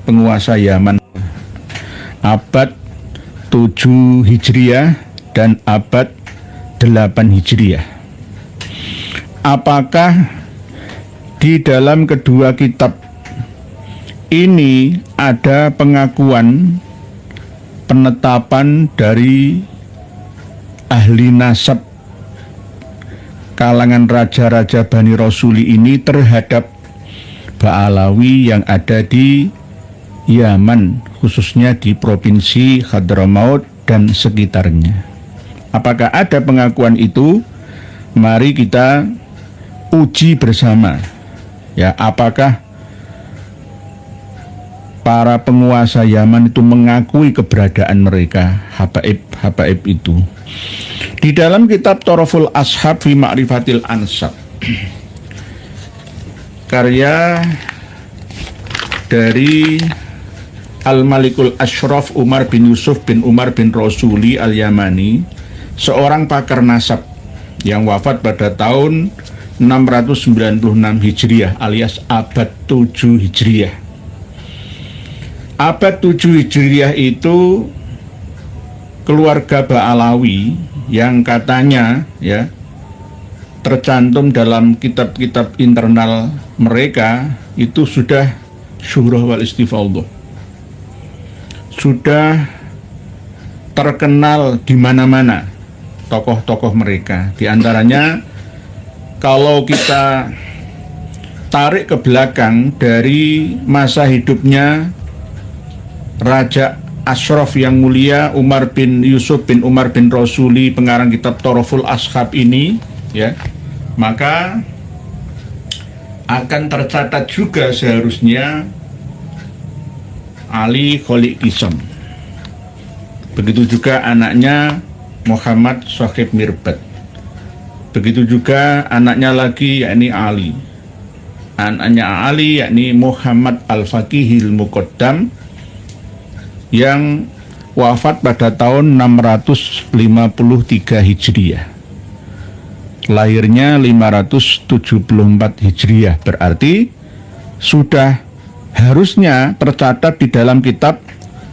penguasa Yaman abad 7 Hijriah dan abad 8 Hijriah. Apakah di dalam kedua kitab ini ada pengakuan penetapan dari ahli nasab kalangan raja-raja Bani Rasuli ini terhadap Ba'alawi yang ada di Yaman, khususnya di provinsi Hadramaut dan sekitarnya? Apakah ada pengakuan itu? Mari kita uji bersama. Ya, apakah para penguasa Yaman itu mengakui keberadaan mereka, habaib itu? Di dalam kitab Toroful Ashab fi Ma'rifatil Ansab, karya dari Al-Malikul Ashraf Umar bin Yusuf bin Umar bin Rasuli Al-Yamani, seorang pakar nasab yang wafat pada tahun 696 Hijriah alias abad 7 Hijriah. Abad 7 Hijriah itu keluarga Ba'alawi yang katanya ya tercantum dalam kitab-kitab internal mereka itu sudah syuhrah wal istifadhah, sudah terkenal di mana-mana tokoh-tokoh mereka. Di antaranya kalau kita tarik ke belakang dari masa hidupnya Raja Ashraf yang mulia Umar bin Yusuf bin Umar bin Rasuli, pengarang kitab Toroful Ashab ini ya, maka akan tercatat juga seharusnya Ali Kholik Kisam. Begitu juga anaknya Muhammad Shahib Mirbat. Begitu juga anaknya lagi yakni Ali. Anaknya Ali yakni Muhammad Al-Faqihil Muqaddam yang wafat pada tahun 653 Hijriah. Lahirnya 574 Hijriah, berarti sudah harusnya tercatat di dalam kitab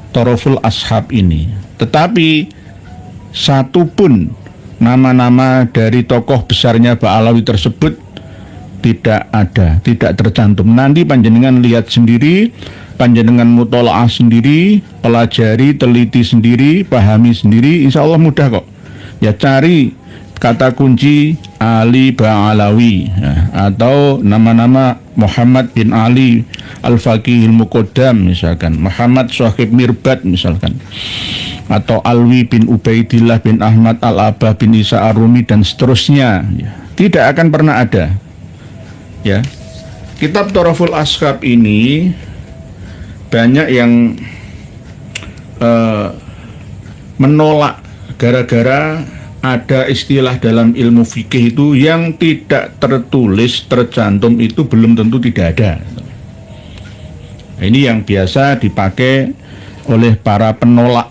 Toroful Ashab ini. Tetapi satu pun nama-nama dari tokoh besarnya Ba'alawi tersebut tidak ada, tidak tercantum. Nanti panjenengan lihat sendiri, panjenengan mutola'ah sendiri, pelajari, teliti sendiri, pahami sendiri, insya Allah mudah kok. Ya, cari kata kunci Ali Ba'alawi atau nama-nama Muhammad bin Ali Al-Faqihil Muqaddam misalkan, Muhammad Shahib Mirbat misalkan, atau Alwi bin Ubaidillah bin Ahmad Al-Abah bin Isa Ar-Rumi dan seterusnya ya. Tidak akan pernah ada ya. Kitab Toroful Ashab ini banyak yang menolak gara-gara ada istilah dalam ilmu fikih itu yang tidak tertulis, tercantum itu belum tentu tidak ada. Ini yang biasa dipakai oleh para penolak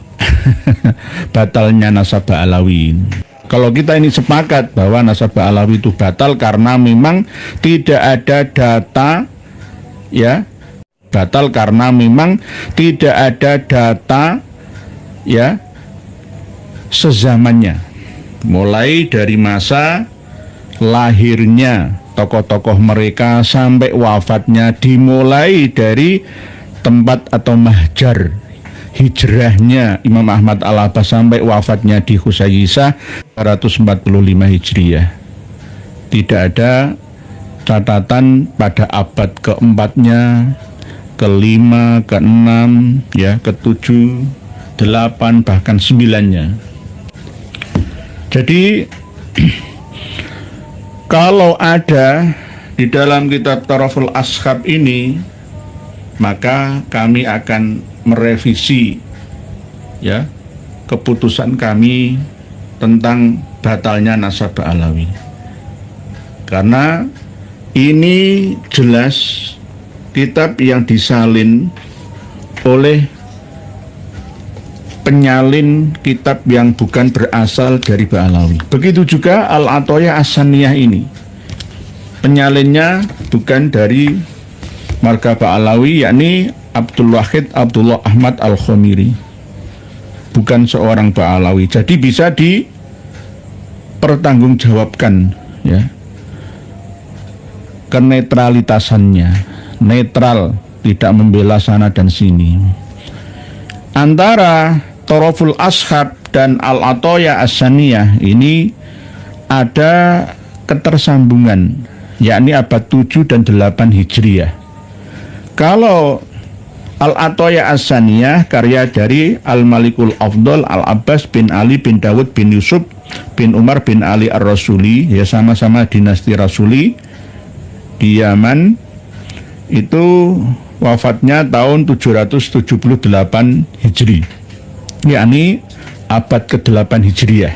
batalnya nasab Ba'alawi. Kalau kita ini sepakat bahwa nasab Ba'alawi itu batal karena memang tidak ada data ya, batal karena memang tidak ada data ya sezamannya, mulai dari masa lahirnya tokoh-tokoh mereka sampai wafatnya, dimulai dari tempat atau mahjar hijrahnya Imam Ahmad Al-Abbas sampai wafatnya di Husayyisah 145 Hijriah. Tidak ada catatan pada abad keempatnya, kelima, keenam, ya, ketujuh, 8, bahkan 9-nya. Jadi kalau ada di dalam kitab Taraful Ashab ini, maka kami akan merevisi ya keputusan kami tentang batalnya nasab Ba'alawi. Karena ini jelas kitab yang disalin oleh penyalin kitab yang bukan berasal dari Ba'alawi. Begitu juga Al-Athoyah As-Saniyah ini, penyalinnya bukan dari marga Ba'alawi, yakni Abdul Wahid Abdullah Ahmad Al-Khomiri, bukan seorang Ba'alawi. Jadi bisa dipertanggungjawabkan ya kenetralitasannya, netral, tidak membela sana dan sini. Antara Taraful Ashab dan Al-Athoyah As-Saniyah ini ada ketersambungan, yakni abad 7 dan 8 Hijriah. Kalau Al-Athoyah As-Saniyah karya dari Al-Malikul Afdal Al-Abbas bin Ali bin Dawud bin Yusuf bin Umar bin Ali Ar-Rasuli, ya sama-sama dinasti Rasuli di Yaman. Itu wafatnya tahun 778 Hijri, yakni abad ke-8 Hijriah.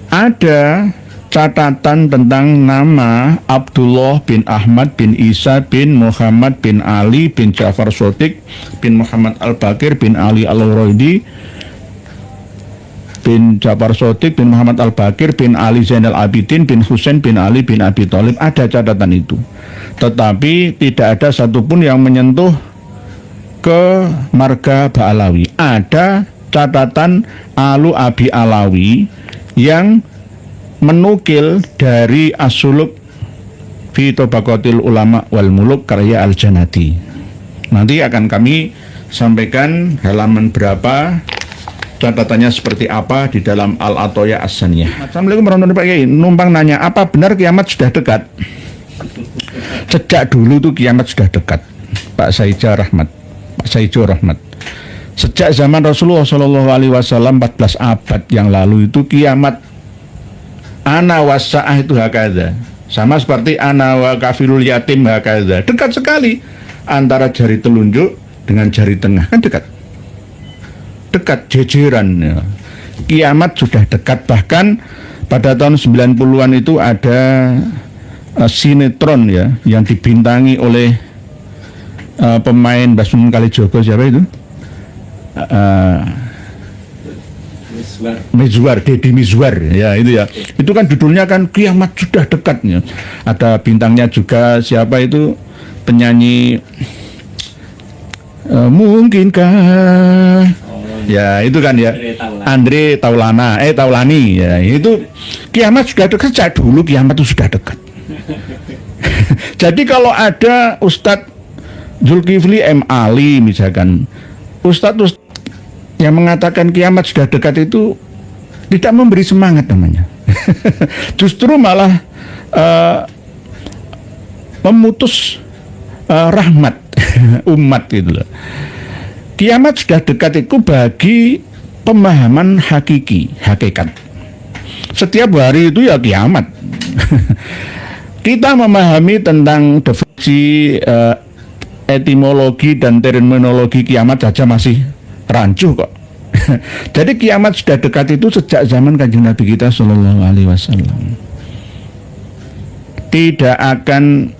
Ada catatan tentang nama Abdullah bin Ahmad bin Isa bin Muhammad bin Ali bin Ja'far Shadiq bin Muhammad Al-Bakir bin Ali Al-Roidi bin Ja'far Shadiq bin Muhammad Al-Bakir bin Ali Zainal Abidin bin Husain bin Ali bin Abi Thalib. Ada catatan itu, tetapi tidak ada satupun yang menyentuh ke marga Ba'alawi. Ada catatan Alu Abi Alawi yang menukil dari As-Suluk fi Tabaqatil Ulama wal Muluk karya Al-Janati. Nanti akan kami sampaikan halaman berapa, catatannya seperti apa di dalam Al-Athoyah As-Saniyah. Assalamualaikum warahmatullahi wabarakatuh. Pak Kiai, numpang nanya, apa benar kiamat sudah dekat? Sejak dulu tuh kiamat sudah dekat, Pak Saijo Rahmat. Sejak zaman Rasulullah SAW 14 abad yang lalu itu kiamat ana wasa'ah itu hakadha, sama seperti ana wa kafirul yatim hakadha, dekat sekali antara jari telunjuk dengan jari tengah, kan dekat jejeran ya. Kiamat sudah dekat. Bahkan pada tahun 90-an itu ada sinetron ya yang dibintangi oleh pemain Basum Kalijogo, siapa itu? Mizwar, Deddy Mizwar ya, itu ya. Itu kan judulnya kan kiamat sudah dekat ya. Ada bintangnya juga, siapa itu penyanyi mungkinkah ya, itu kan ya, Andre Taulani ya. Itu kiamat sudah dekat, sejak dulu kiamat itu sudah dekat. Jadi kalau ada Ustadz Zulkifli M. Ali misalkan, Ustadz yang mengatakan kiamat sudah dekat itu tidak memberi semangat namanya. Justru malah memutus rahmat umat gitu loh. Kiamat sudah dekat itu bagi pemahaman hakikat. Setiap hari itu ya kiamat. Kita memahami tentang definisi etimologi dan terminologi kiamat saja masih rancu kok. Jadi kiamat sudah dekat itu sejak zaman Kanjeng Nabi kita Shallallahu Alaihi Wasallam. Tidak akan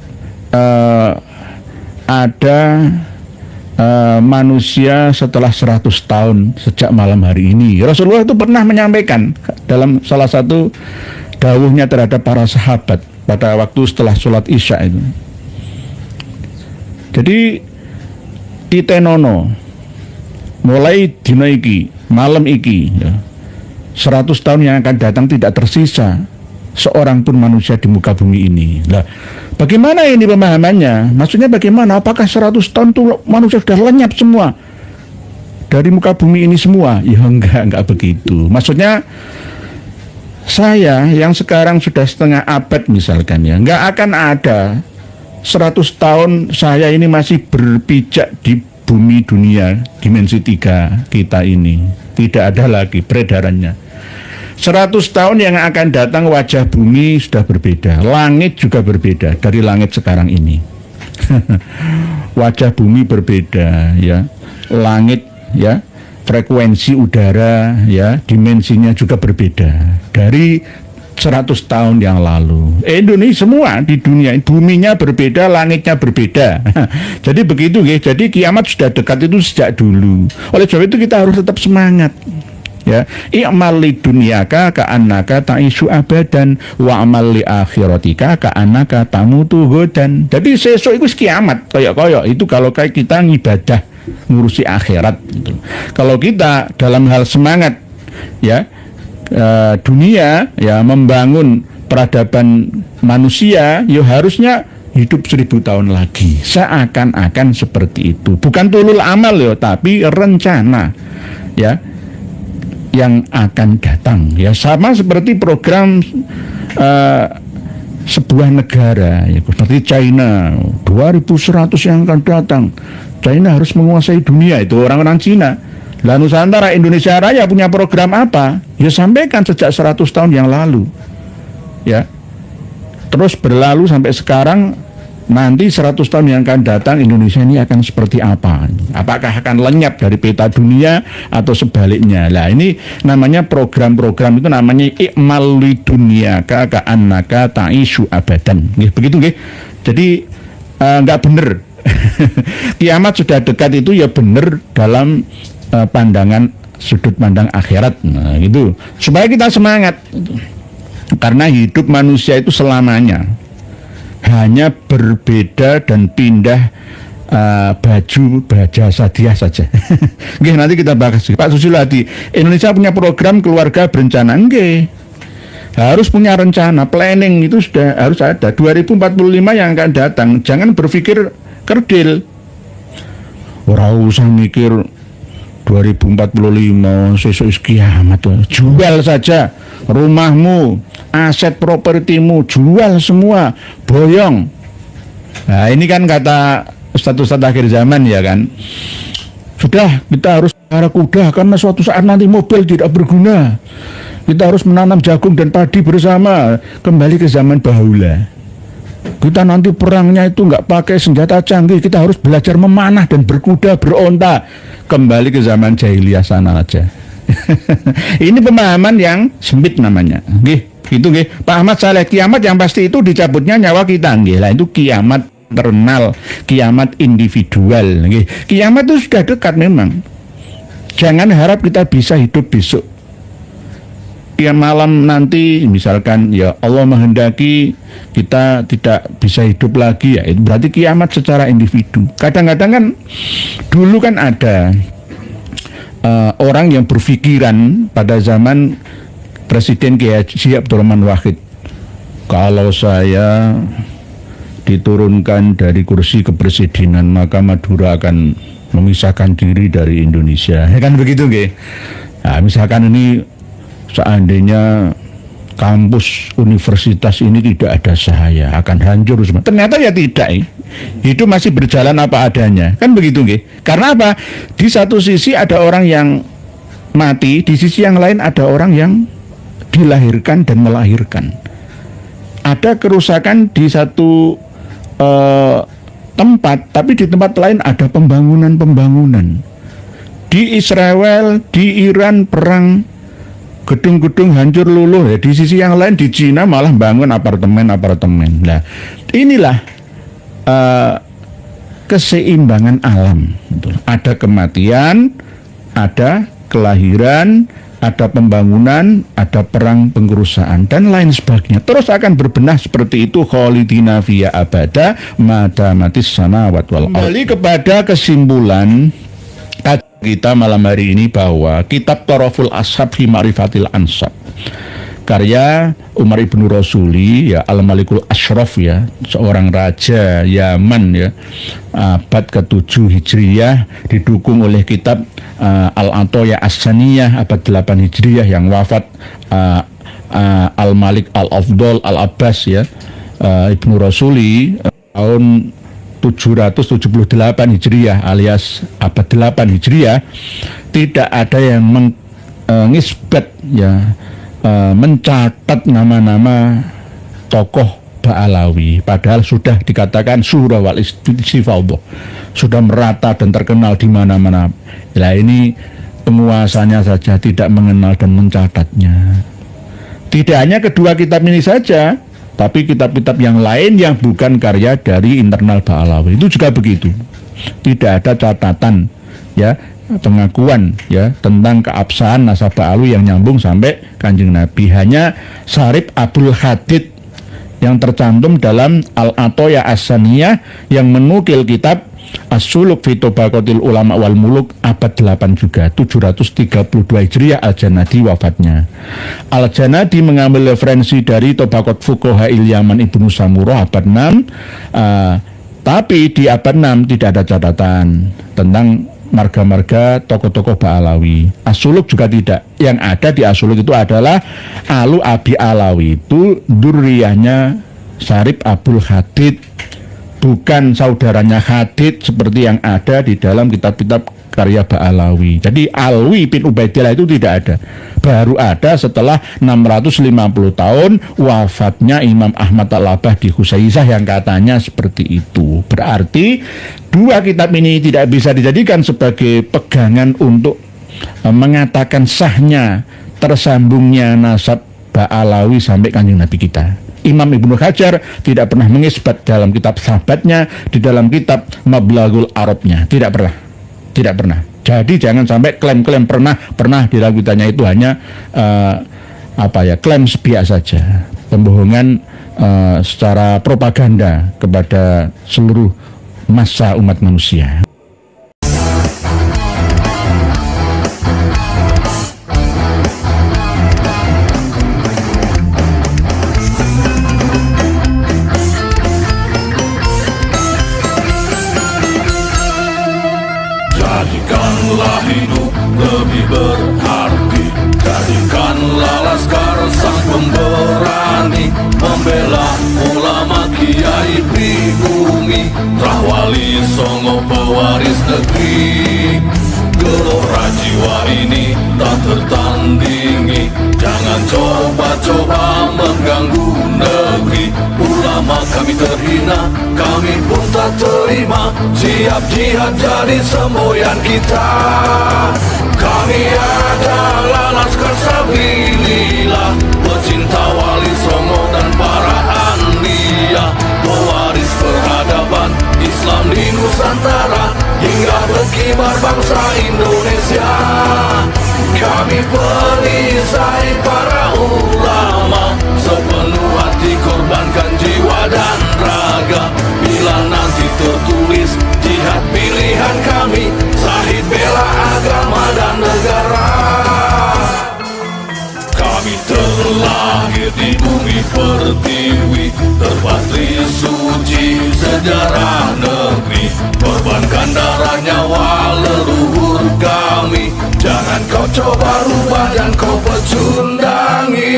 ada manusia setelah 100 tahun sejak malam hari ini. Rasulullah itu pernah menyampaikan dalam salah satu dawuhnya terhadap para sahabat pada waktu setelah sholat Isya itu. Jadi titenono mulai dina iki, malam iki ya, 100 tahun yang akan datang tidak tersisa seorang pun manusia di muka bumi ini. Nah, bagaimana ini pemahamannya? Maksudnya bagaimana? Apakah 100 tahun itu manusia sudah lenyap semua dari muka bumi ini semua? Ya enggak begitu. Maksudnya saya yang sekarang sudah setengah abad misalkan ya, enggak akan ada 100 tahun saya ini masih berpijak di bumi dunia dimensi 3 kita ini. Tidak ada lagi peredarannya. 100 tahun yang akan datang wajah bumi sudah berbeda, langit juga berbeda dari langit sekarang ini. Wajah bumi berbeda, ya, langit, ya, frekuensi udara, ya, dimensinya juga berbeda dari 100 tahun yang lalu. Indonesia semua di dunia, buminya berbeda, langitnya berbeda. Jadi begitu, ya. Jadi kiamat sudah dekat itu sejak dulu. Oleh sebab itu kita harus tetap semangat. Ya, i'mal li dunyaka ka'annaka ta'isu abadan wa amal li akhiratika ka'annaka tamutu ghadan. Jadi sesuk itu kiamat koyok-koyok itu kalau kayak kita ngibadah ngurusi akhirat gitu. Kalau kita dalam hal semangat, ya, dunia, ya, membangun peradaban manusia, ya harusnya hidup 1000 tahun lagi. Seakan-akan seperti itu. Bukan tulul amal, ya, tapi rencana, ya, yang akan datang, ya, sama seperti program sebuah negara, ya, seperti China 2100 yang akan datang. China harus menguasai dunia, itu orang-orang Cina. Lah Nusantara Indonesia Raya punya program apa? Ya sampaikan sejak 100 tahun yang lalu, ya, terus berlalu sampai sekarang. Nanti 100 tahun yang akan datang Indonesia ini akan seperti apa? Apakah akan lenyap dari peta dunia atau sebaliknya? Lah ini namanya program-program itu namanya i'mal li dunyaka ka'annaka ta'isu abadan. Begitu nggih. Jadi nggak bener. Kiamat sudah dekat itu ya bener dalam pandangan sudut pandang akhirat. Nah, gitu. Supaya kita semangat. Karena hidup manusia itu selamanya. Hanya berbeda dan pindah baju jasa dia saja. Nggih, nanti kita bahas. Pak Susilo Hadi, Indonesia punya program keluarga berencana. Nggih, harus punya rencana, planning itu sudah harus ada. 2045 yang akan datang, jangan berpikir kerdil. Ora usah mikir 2045 sesuk kiamat. Jual saja rumahmu, aset propertimu, jual semua, boyong. Nah ini kan kata Ustadz akhir zaman, ya kan. Sudah, kita harus pelihara kuda karena suatu saat nanti mobil tidak berguna. Kita harus menanam jagung dan padi bersama. Kembali ke zaman bahula. Kita nanti perangnya itu nggak pakai senjata canggih. Kita harus belajar memanah dan berkuda, beronta. Kembali ke zaman jahiliyah sana aja. Ini pemahaman yang sempit namanya. Nggih, itu nggih. Pak Ahmad Saleh, kiamat yang pasti itu dicabutnya nyawa kita. Nggih, lah itu kiamat internal, kiamat individual. Nggih. Kiamat itu sudah dekat memang. Jangan harap kita bisa hidup besok. Ya malam nanti misalkan ya Allah menghendaki kita tidak bisa hidup lagi, ya itu berarti kiamat secara individu. Kadang-kadang kan dulu kan ada orang yang berpikiran pada zaman Presiden Kiai Haji Abdurrahman Wahid, kalau saya diturunkan dari kursi kepresidenan maka Madura akan memisahkan diri dari Indonesia, ya kan begitu nggih. Nah, misalkan ini seandainya kampus universitas ini tidak ada saya, akan hancur semua. Ternyata ya tidak, hidup masih berjalan apa adanya, kan begitu nggih. Karena apa? Di satu sisi ada orang yang mati, di sisi yang lain ada orang yang dilahirkan dan melahirkan. Ada kerusakan di satu tempat, tapi di tempat lain ada pembangunan. Di Israel, di Iran perang, gedung-gedung hancur luluh, ya. Di sisi yang lain di Cina malah bangun apartemen. Nah, inilah keseimbangan alam. Ada kematian, ada kelahiran, ada pembangunan, ada perang, pengurusan, dan lain sebagainya. Terus akan berbenah seperti itu, kholidina fiya abada madamatis samawati wal ardh. Kembali kepada kesimpulan kita malam hari ini bahwa kitab Taraful Ashab fi Ma'rifatil Ansab karya Umar ibnu Rasuli, ya, Al-Malikul Ashraf, ya, seorang raja Yaman, ya, abad ke-7 Hijriyah, didukung oleh kitab Al-Atoya As-Saniyah abad 8 Hijriyah yang wafat Al-Malik Al-Afdol Al-Abbas, ya, Ibnu Rasuli tahun 778 Hijriyah alias abad 8 Hijriyah. Tidak ada yang mengisbat, ya, mencatat nama-nama tokoh Ba'alawi, padahal sudah dikatakan syuhra wal istifaudah, sudah merata dan terkenal di mana-mana. Nah, ini penguasanya saja tidak mengenal dan mencatatnya. Tidak hanya kedua kitab ini saja, tapi kitab-kitab yang lain yang bukan karya dari internal Ba'alawi itu juga begitu. Tidak ada catatan, ya, pengakuan, ya, tentang keabsahan nasab Ba'alawi yang nyambung sampai Kanjeng Nabi. Hanya Syarif Abdul Hadid yang tercantum dalam Al-Atoya As-Saniyah yang menukil kitab As-Suluk fi Tabaqatil Ulama wal Muluk abad 8 juga, 732 Hijriah Al-Janadi wafatnya. Al-Janadi mengambil referensi dari Tabaqat Fuqaha Yaman Ibnu Samurah abad 6, tapi di abad 6 tidak ada catatan tentang marga-marga tokoh-tokoh Ba'alawi. As-Suluk juga tidak. Yang ada di As-Suluk itu adalah Alu Abi Alawi, itu duriyahnya Syarif Abdul Hadid, bukan saudaranya Hadid seperti yang ada di dalam kitab-kitab karya Ba'alawi. Jadi Alwi bin Ubaidillah itu tidak ada. Baru ada setelah 650 tahun wafatnya Imam Ahmad Al-Labah di Husaisah yang katanya seperti itu. Berarti dua kitab ini tidak bisa dijadikan sebagai pegangan untuk mengatakan sahnya tersambungnya nasab Ba'alawi sampai Kanjeng Nabi kita. Imam Ibnu Hajar tidak pernah mengisbat dalam kitab sahabatnya, di dalam kitab Mablaghul Arabnya, tidak pernah. Jadi jangan sampai klaim-klaim pernah di dalam kitabnya itu hanya klaim sebiak saja, pembohongan secara propaganda kepada seluruh massa umat manusia. Jadikanlah hidup lebih berarti, jadikanlah laskar sang pemberani, membela ulama kiai pribumi, Rahwali Songo pewaris negeri. Gelora jiwa ini tak tertandingi, jangan coba-coba mengganggu negeri. Ulama kami terhina, kami pun tak terima, siap jihad jadi semboyan kita. Kami adalah laskar sabilillah, pecinta Wali Songo dan para anbiya, pewaris peradaban Islam di Nusantara hingga berkibar bangsa Indonesia. Kami perisai para ulama, sepenuh hati korbankan jiwa dan raga. Bila nanti tertulis jihad pilihan kami, Syahid bela agama dan negara. Kami terlahir di bumi pertiwi, terpatri suci sejarah negeri, korbankan darah nyawa leluhur kami. Jangan kau coba rubah dan kau pecundangi.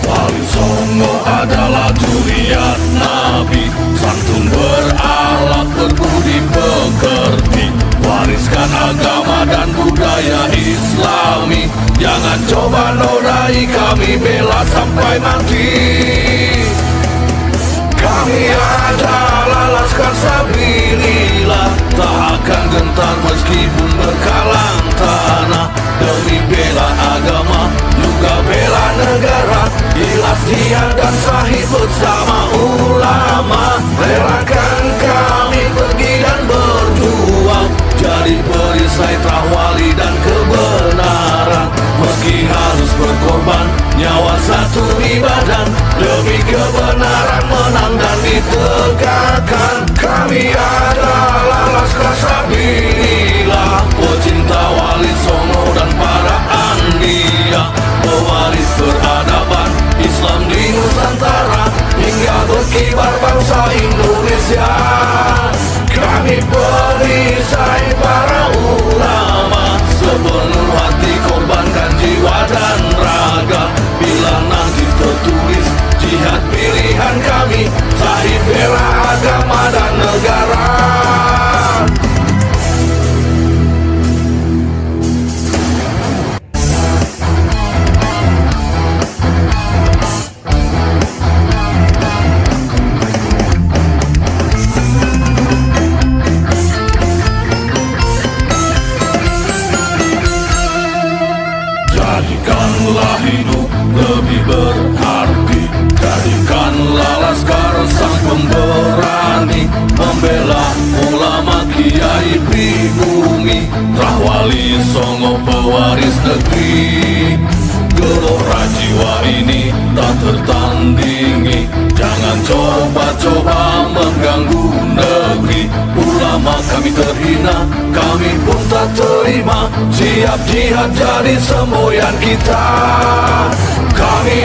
Wali Songo adalah juriat Nabi, santun berakhlak berbudi pekerti, wariskan agama dan budaya Islami. Jangan coba nodai kami, bela sampai mati. Kami adalah laskar sabilillah, tak akan gentar meskipun berkalang tanah, demi bela agama juga bela negara. Ikhlas jihad dan Syahid bersama ulama, relakan kami pergi dan berjuang, jadi perisai Rahwali dan kebenaran. Meski harus berkorban nyawa satu badan, demi kebenaran menang dan ditegakkan. Kami adalah laskar sabilillah, pecinta Wali Songo dan para anbiya, pewaris peradaban Islam di Nusantara hingga berkibar bangsa Indonesia. Kami perisai para ulama, sepenuh hati korbankan jiwa dan raga. Bila nanti tertulis jihad pilihan kami, Syahid bela agama dan negara. Wali Songo pewaris negeri, gelora jiwa ini tak tertandingi. Jangan coba-coba mengganggu negeri. Ulama kami terhina, kami pun tak terima. Siap jihad jadi semboyan kita. Kami